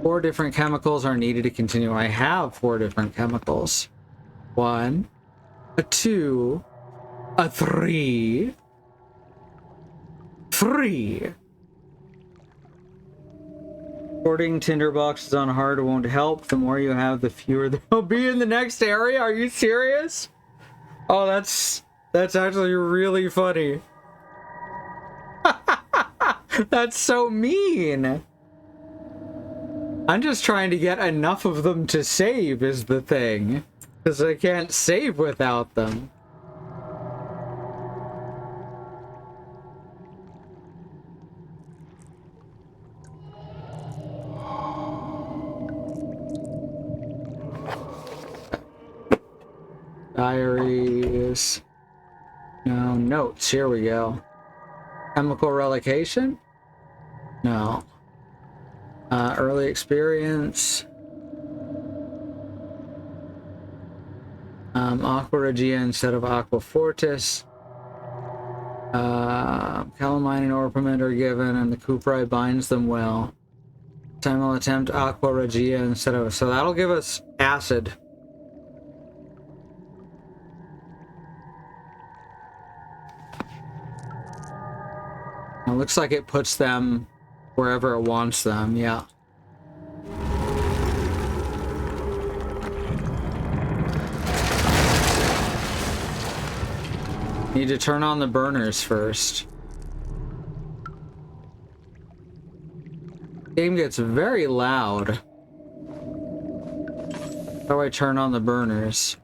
4 different chemicals are needed to continue. I have 4 different chemicals. 1, a 2, a 3. 3. Porting tinderboxes on hard won't help. The more you have, the fewer there'll be in the next area. Are you serious? Oh, that's actually really funny. That's so mean. I'm just trying to get enough of them to save is the thing. Because I can't save without them. Diaries. No, notes. Here we go. Chemical relocation? No. Early experience. Aqua Regia instead of Aqua Fortis. Calamine and Orpiment are given, and the Cupri binds them well. Time will attempt Aqua Regia instead of... So that'll give us acid. It looks like it puts them wherever it wants them, yeah. Need to turn on the burners first. Game gets very loud. How do I turn on the burners?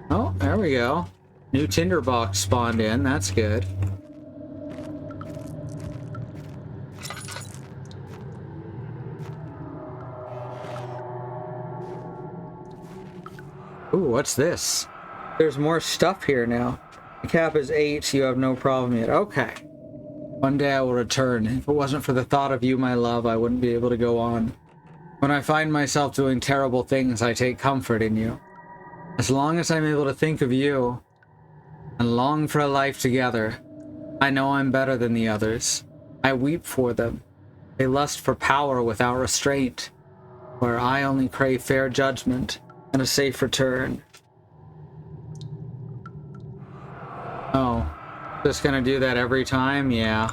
Oh, there we go. New tinderbox spawned in. That's good. Ooh, what's this? There's more stuff here now. The cap is 8. You have no problem yet. Okay. One day I will return. If it wasn't for the thought of you, my love, I wouldn't be able to go on. When I find myself doing terrible things, I take comfort in you. As long as I'm able to think of you and long for a life together, I know I'm better than the others. I weep for them. They lust for power without restraint, where I only crave fair judgment and a safe return. Oh, just gonna do that every time? Yeah.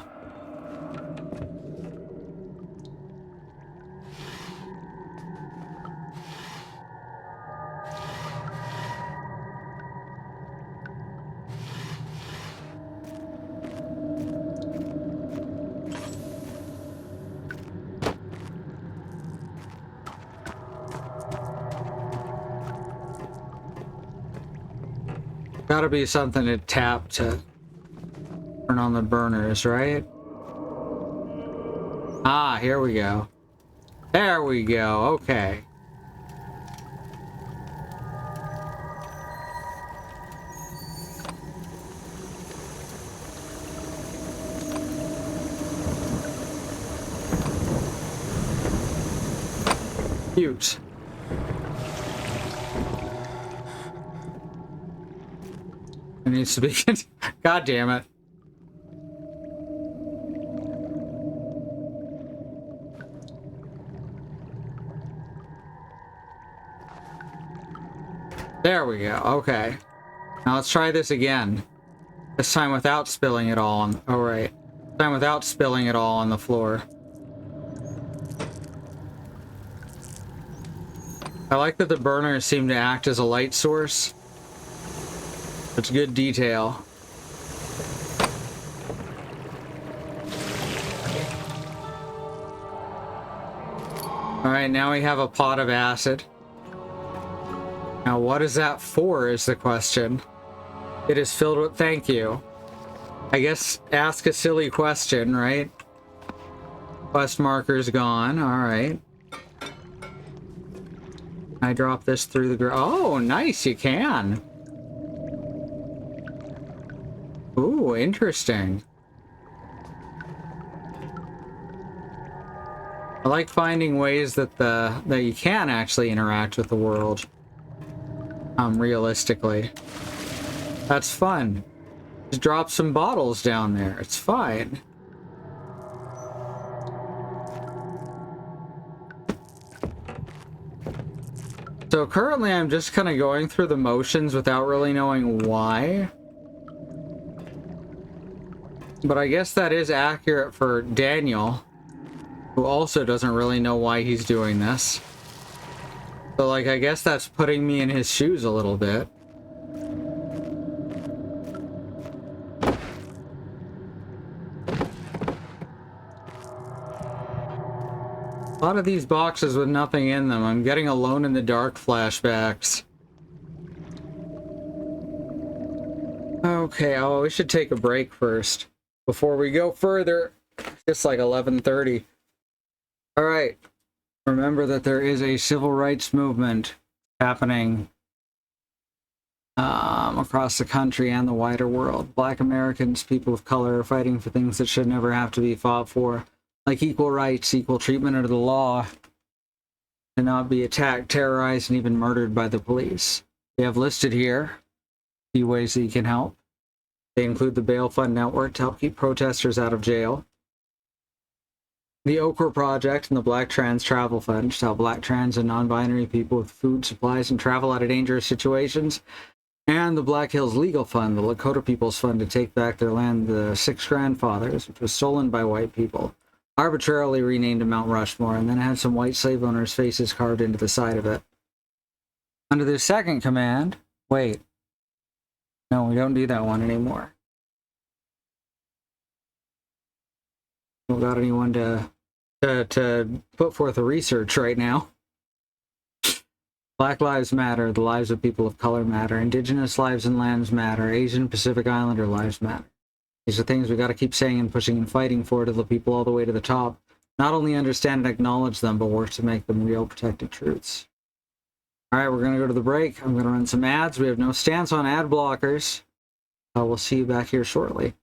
Gotta be something to tap to turn on the burners, right? Ah, here we go. There we go, okay. Cute. It needs to be. God damn it. There we go. Okay. Now let's try this again. This time without spilling it all on. Oh, right. This time without spilling it all on the floor. I like that the burners seem to act as a light source. It's good detail. Alright, now we have a pot of acid. Now what is that for is the question. It is filled with... Thank you. I guess ask a silly question, right? Quest marker's gone. Alright. I drop this through the... Oh, nice, you can. Ooh, interesting. I like finding ways that that you can actually interact with the world. Realistically. That's fun. Just drop some bottles down there. It's fine. So currently I'm just kind of going through the motions without really knowing why. But I guess that is accurate for Daniel, who also doesn't really know why he's doing this. So, like, I guess that's putting me in his shoes a little bit. A lot of these boxes with nothing in them. I'm getting Alone in the Dark flashbacks. Okay, oh, we should take a break first before we go further. It's like 11:30. All right. Remember that there is a civil rights movement happening across the country and the wider world. Black Americans, people of color, are fighting for things that should never have to be fought for, like equal rights, equal treatment under the law, to not be attacked, terrorized, and even murdered by the police. We have listed here a few ways that you can help. They include the Bail Fund Network to help keep protesters out of jail, the Okra Project and the Black Trans Travel Fund to help Black trans and non-binary people with food, supplies, and travel out of dangerous situations, and the Black Hills Legal Fund, the Lakota People's Fund, to take back their land, the Six Grandfathers, which was stolen by white people, arbitrarily renamed to Mount Rushmore, and then had some white slave owners' faces carved into the side of it. Under the second command, wait, no, we don't do that one anymore. We don't got anyone to put forth a research right now. Black lives matter, the lives of people of color matter, indigenous lives and lands matter, Asian Pacific Islander lives matter. These are things we got to keep saying and pushing and fighting for till the people all the way to the top not only understand and acknowledge them, but work to make them real protected truths. All right, we're going to go to the break. I'm going to run some ads. We have no stance on ad blockers. We'll see you back here shortly.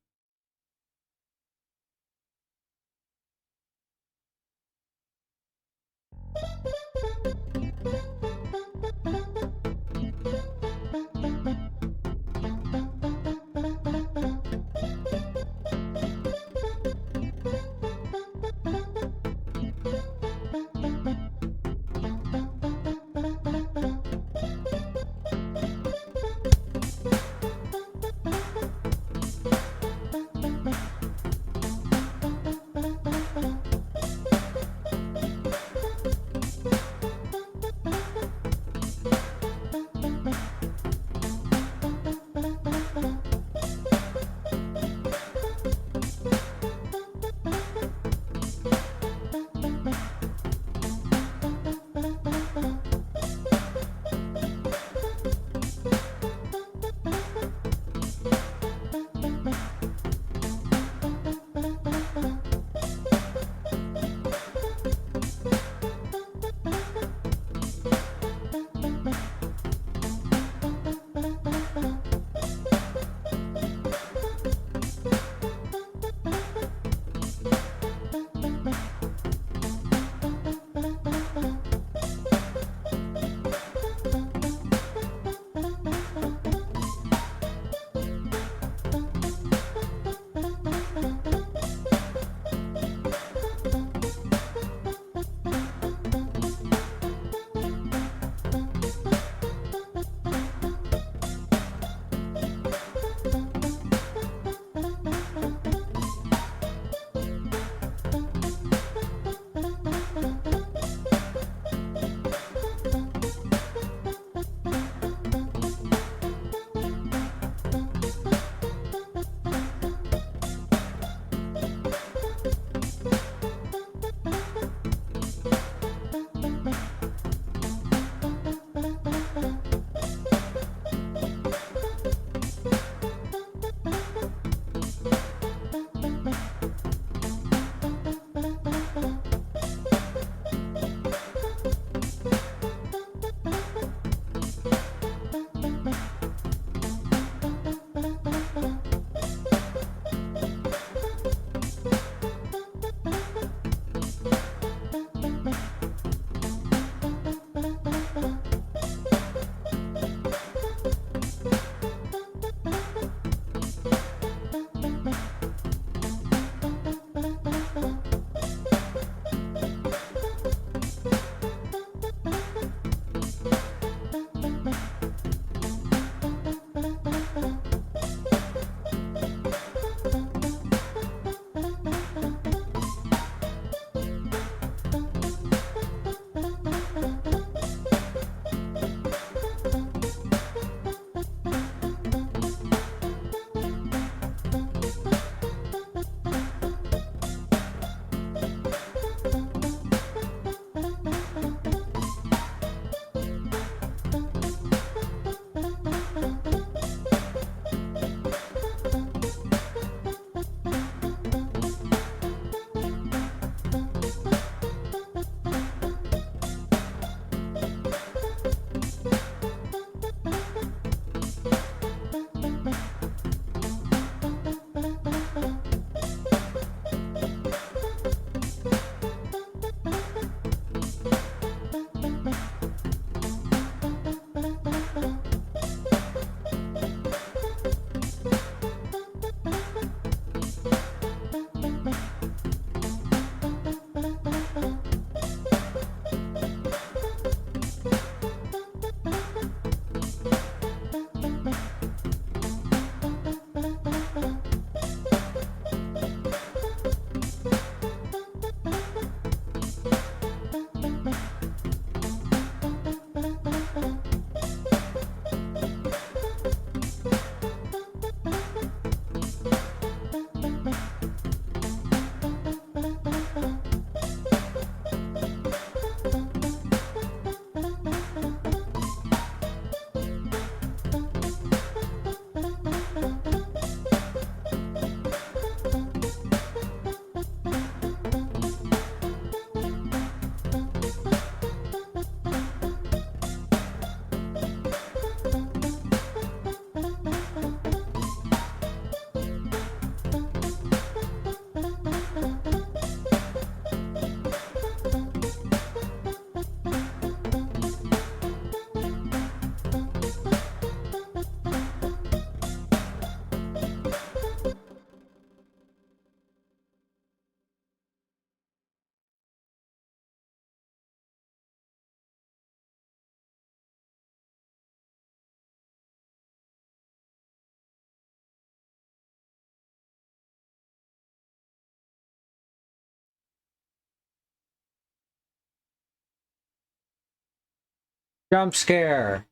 Jump scare.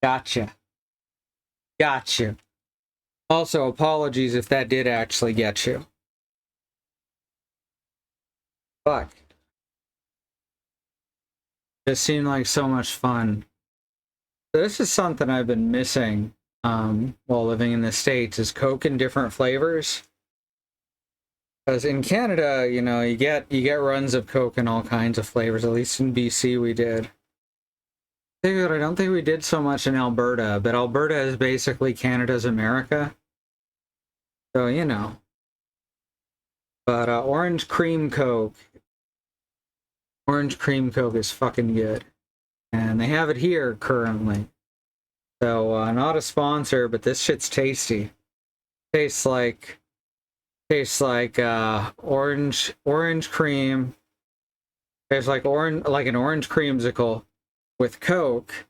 Gotcha. Gotcha. Also, apologies if that did actually get you. Fuck. This seemed like so much fun. This is something I've been missing while living in the States, is Coke in different flavors. Because in Canada, you know, you get runs of Coke in all kinds of flavors. At least in BC we did. I don't think we did so much in Alberta, but Alberta is basically Canada's America. So, you know. But orange cream Coke. Orange cream Coke is fucking good. And they have it here currently. So, not a sponsor, but this shit's tasty. Tastes like orange cream. Tastes like an orange creamsicle with Coke,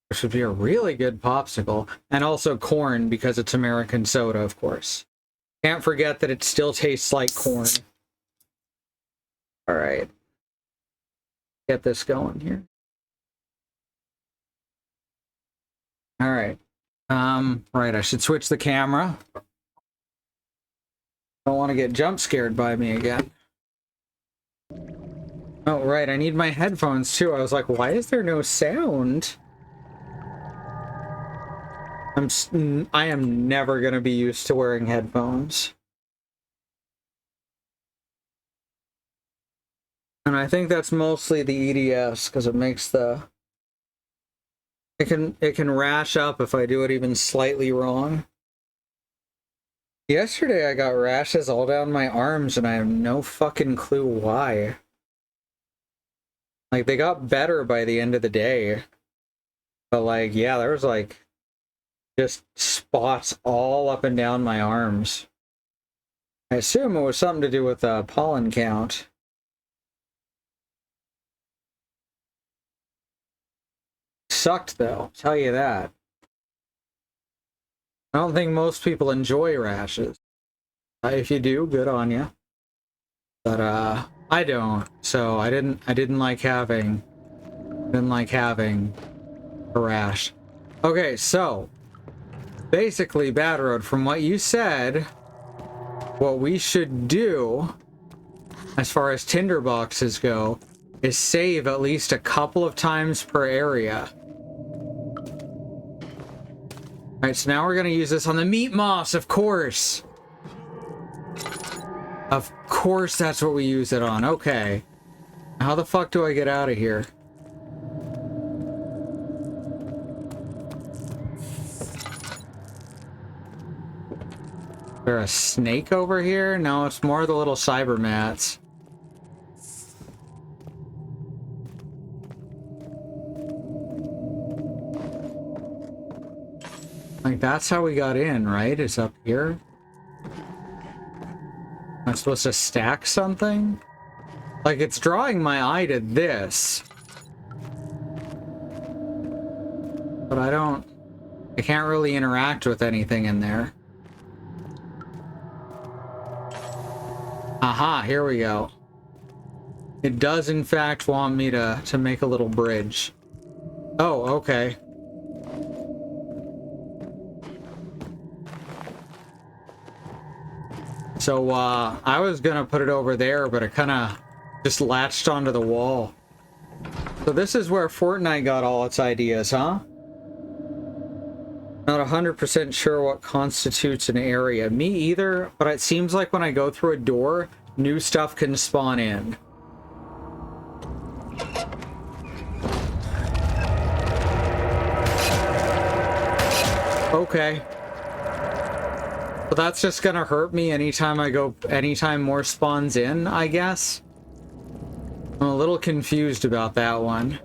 which would be a really good popsicle, and also corn because it's American soda, of course. Can't forget that it still tastes like corn. All right. Get this going here. All right. Right, I should switch the camera. Don't want to get jump scared by me again. Oh, right, I need my headphones too. I was like, why is there no sound? I am never going to be used to wearing headphones. And I think that's mostly the EDS, because it makes the... It can rash up if I do it even slightly wrong. Yesterday I got rashes all down my arms and I have no fucking clue why. Like, they got better by the end of the day. But like, yeah, there was like just spots all up and down my arms. I assume it was something to do with the pollen count. Sucked though, I'll tell you that. I don't think most people enjoy rashes. If you do, good on you. But I don't. So I didn't like having a rash. Okay, so basically, Bad Road, from what you said, what we should do as far as tinderboxes go is save at least a couple of times per area. Alright, so now we're gonna use this on the meat moss, of course. Of course that's what we use it on. Okay. How the fuck do I get out of here? Is there a snake over here? No, it's more the little cyber mats. Like, that's how we got in, right? It's up here. Am I supposed to stack something? Like, it's drawing my eye to this. But I can't really interact with anything in there. Aha, here we go. It does in fact want me to make a little bridge. Oh, okay. So, I was gonna put it over there, but it kinda just latched onto the wall. So this is where Fortnite got all its ideas, huh? Not 100% sure what constitutes an area. Me either, but it seems like when I go through a door, new stuff can spawn in. Okay. So that's just gonna hurt me anytime more spawns in, I guess. I'm a little confused about that one.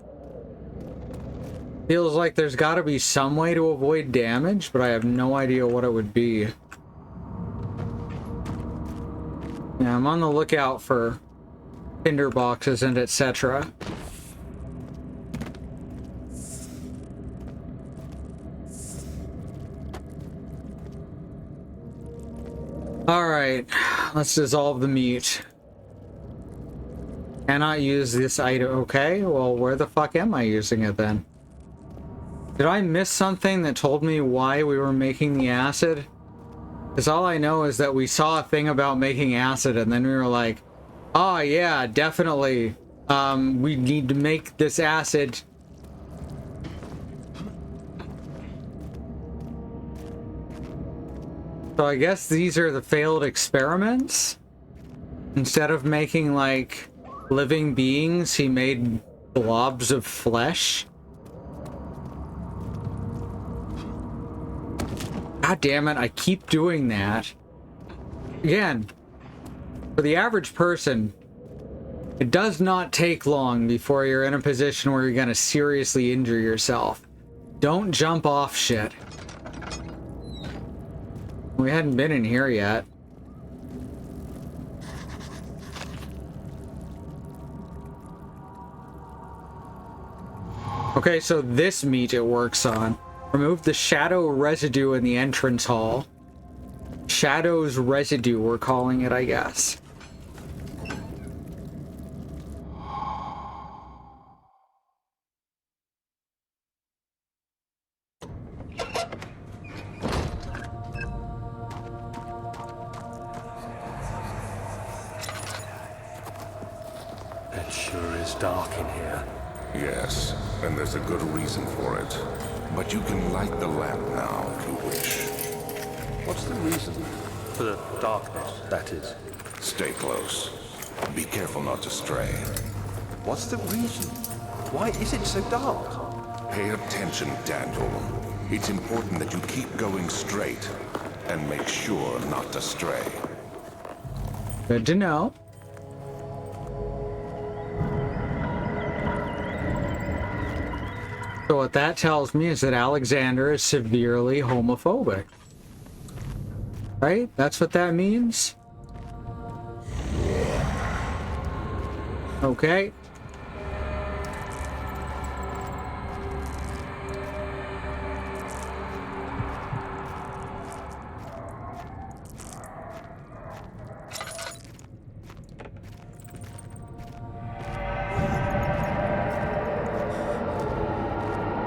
Feels like there's gotta be some way to avoid damage, but I have no idea what it would be. Yeah, I'm on the lookout for tinder boxes and etc. Alright, let's dissolve the meat. Cannot use this item. Okay, well, where the fuck am I using it then? Did I miss something that told me why we were making the acid? Because all I know is that we saw a thing about making acid, and then we were like, oh yeah, definitely. We need to make this acid. So I guess these are the failed experiments? Instead of making, like, living beings, he made blobs of flesh? God damn it, I keep doing that. Again, for the average person, it does not take long before you're in a position where you're gonna seriously injure yourself. Don't jump off shit. We hadn't been in here yet. Okay, so this meat it works on. Remove the shadow residue in the entrance hall. Shadow's residue, we're calling it, I guess. It sure is dark in here. Yes, and there's a good reason for it. But you can light the lamp now if you wish. What's the reason? For the darkness, that is. Stay close. Be careful not to stray. What's the reason? Why is it so dark? Pay attention, Daniel. It's important that you keep going straight and make sure not to stray. Good to know. So what that tells me is that Alexander is severely homophobic. Right? That's what that means? Okay.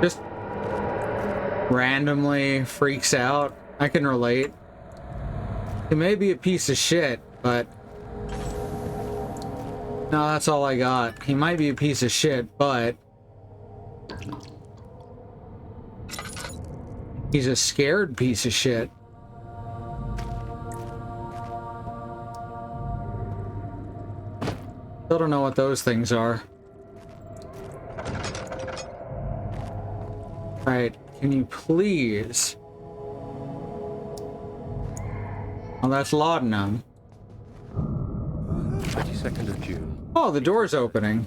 Just randomly freaks out. I can relate. He may be a piece of shit, but no, that's all I got. He might be a piece of shit, but he's a scared piece of shit. Still don't know what those things are. Right, can you please? Oh, that's laudanum. 22nd of June. Oh, the door's opening.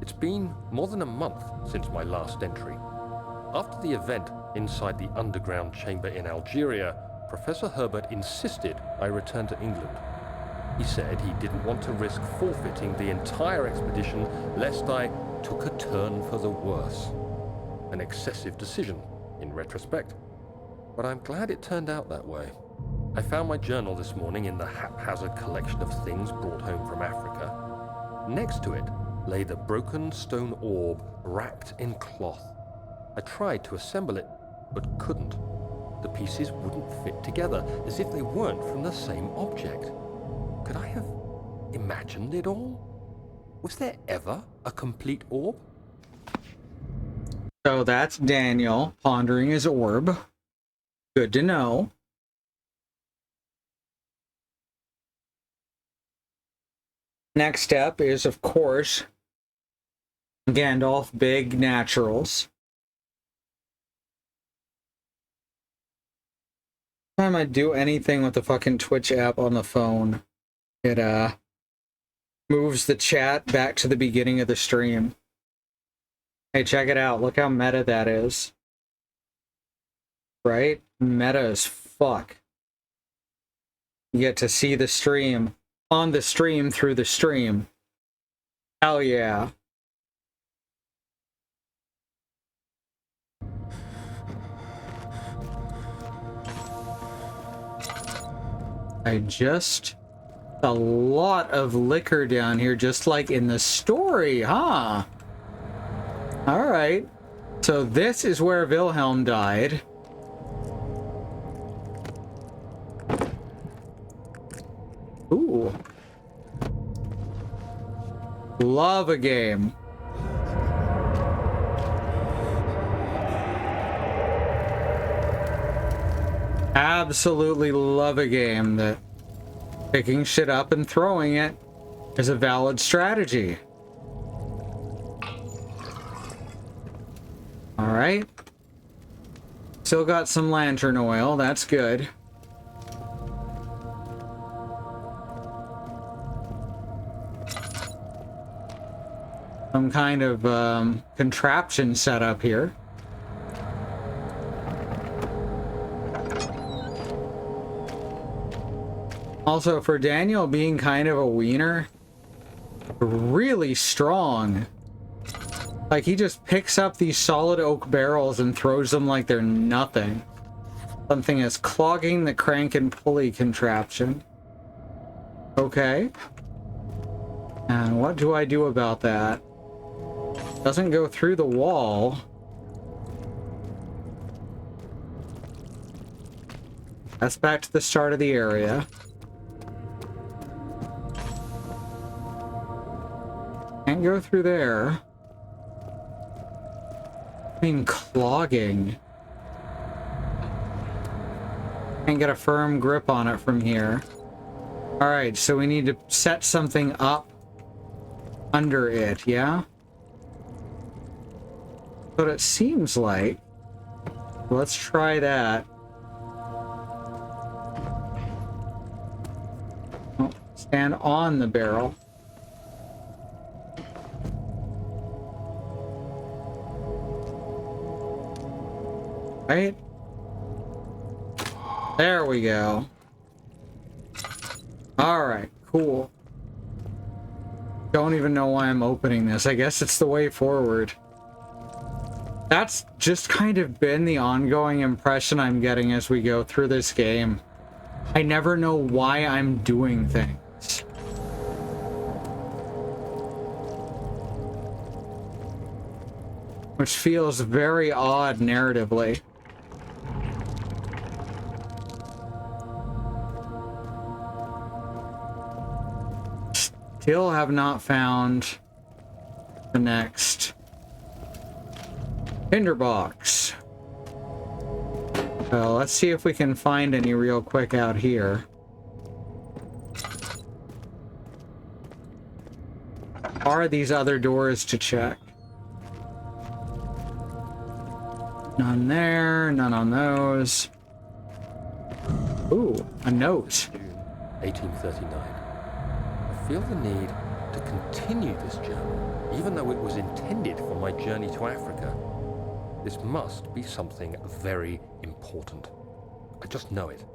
It's been more than a month since my last entry. After the event inside the underground chamber in Algeria, Professor Herbert insisted I return to England. He said he didn't want to risk forfeiting the entire expedition lest I took a turn for the worse. An excessive decision, in retrospect. But I'm glad it turned out that way. I found my journal this morning in the haphazard collection of things brought home from Africa. Next to it lay the broken stone orb wrapped in cloth. I tried to assemble it, but couldn't. The pieces wouldn't fit together, as if they weren't from the same object. Could I have imagined it all? Was there ever a complete orb? So that's Daniel pondering his orb. Good to know. Next step is, of course, Gandalf Big Naturals. Every time I do anything with the fucking Twitch app on the phone, it moves the chat back to the beginning of the stream. Hey, check it out. Look how meta that is. Right? Meta as fuck. You get to see the stream on the stream through the stream. Hell yeah. I just A lot of liquor down here, just like in the story, huh? Alright. So this is where Wilhelm died. Ooh. Love a game. Absolutely love a game that picking shit up and throwing it is a valid strategy. Alright. Still got some lantern oil, that's good. Some kind of contraption set up here. Also, for Daniel being kind of a wiener, really strong. Like, he just picks up these solid oak barrels and throws them like they're nothing. Something as clogging the crank and pulley contraption. Okay. And what do I do about that? Doesn't go through the wall. That's back to the start of the area. Can't go through there. I mean, clogging. Can't get a firm grip on it from here. Alright, so we need to set something up under it, yeah? But it seems like. Let's try that. Oh, stand on the barrel. Right? There we go. Alright, cool. Don't even know why I'm opening this. I guess it's the way forward. That's just kind of been the ongoing impression I'm getting as we go through this game. I never know why I'm doing things. Which feels very odd narratively. Still have not found the next tinderbox. Well, let's see if we can find any real quick out here. Are these other doors to check? None there, none on those. Ooh, a note. June 1839. I feel the need to continue this journey, even though it was intended for my journey to Africa. This must be something very important. I just know it.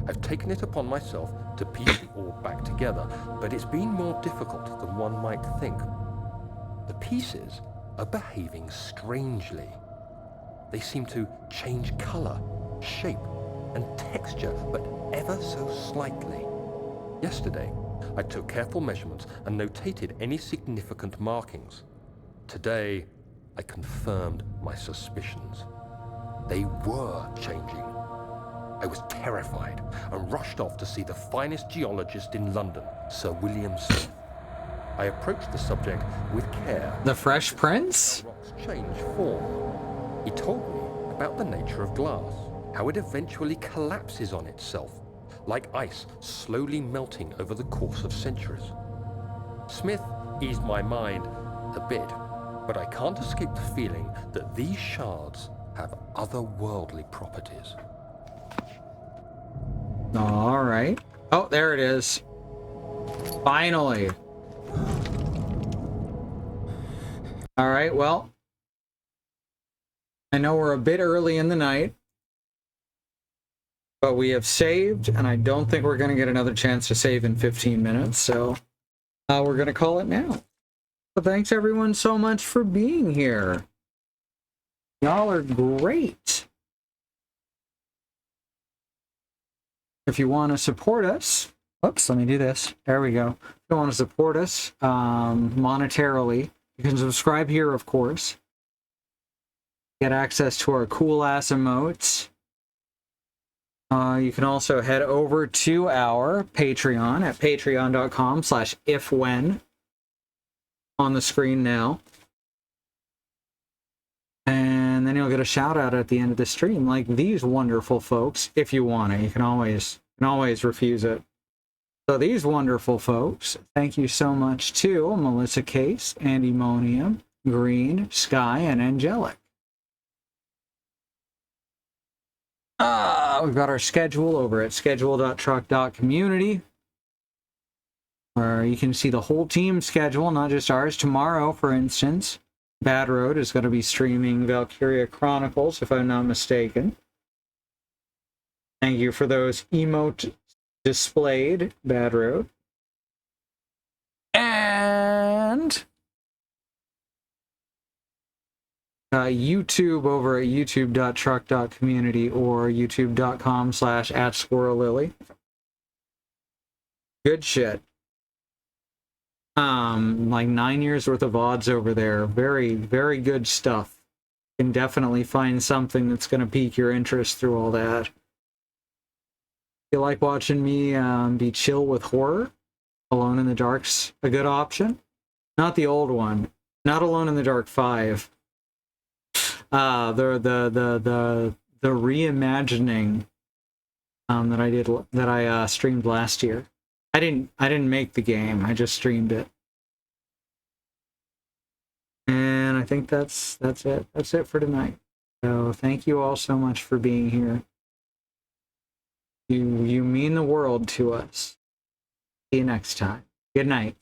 I've taken it upon myself to piece it all back together, but it's been more difficult than one might think. The pieces are behaving strangely. They seem to change color, shape, and texture, but ever so slightly. Yesterday, I took careful measurements and notated any significant markings. Today, I confirmed my suspicions. They were changing. I was terrified and rushed off to see the finest geologist in London, Sir William Smith. I approached the subject with care. The Fresh Prince? Rocks change form. He told me about the nature of glass, how it eventually collapses on itself, like ice slowly melting over the course of centuries. Smith eased my mind a bit, but I can't escape the feeling that these shards have otherworldly properties. All right. Oh, there it is. Finally. All right, well. I know we're a bit early in the night, but we have saved, and I don't think we're going to get another chance to save in 15 minutes, so we're going to call it now. So thanks everyone so much for being here. Y'all are great. If you want to support us, Whoops, let me do this. There we go. If you want to support us monetarily, you can subscribe here, of course. Get access to our cool-ass emotes. You can also head over to our Patreon at patreon.com/ifwhen on the screen now. And then you'll get a shout out at the end of the stream like these wonderful folks. If you want it, you can always refuse it. So these wonderful folks, thank you so much to Melissa Case, Andymonium, Green, Sky, and Angelic. We've got our schedule over at schedule.truck.community, where you can see the whole team schedule, not just ours. Tomorrow, for instance, Bad Road is going to be streaming Valkyria Chronicles, if I'm not mistaken. Thank you for those emote displayed, Bad Road. And YouTube over at youtube.truck.community or youtube.com/@squirrellily. Good shit. Like 9 years worth of odds over there. Very, very good stuff. You can definitely find something that's going to pique your interest through all that. If you like watching me be chill with horror, Alone in the Dark's a good option. Not the old one. Not Alone in the Dark 5. The reimagining that I streamed last year. I didn't make the game. I just streamed it. And I think that's it. That's it for tonight. So thank you all so much for being here. You mean the world to us. See you next time. Good night.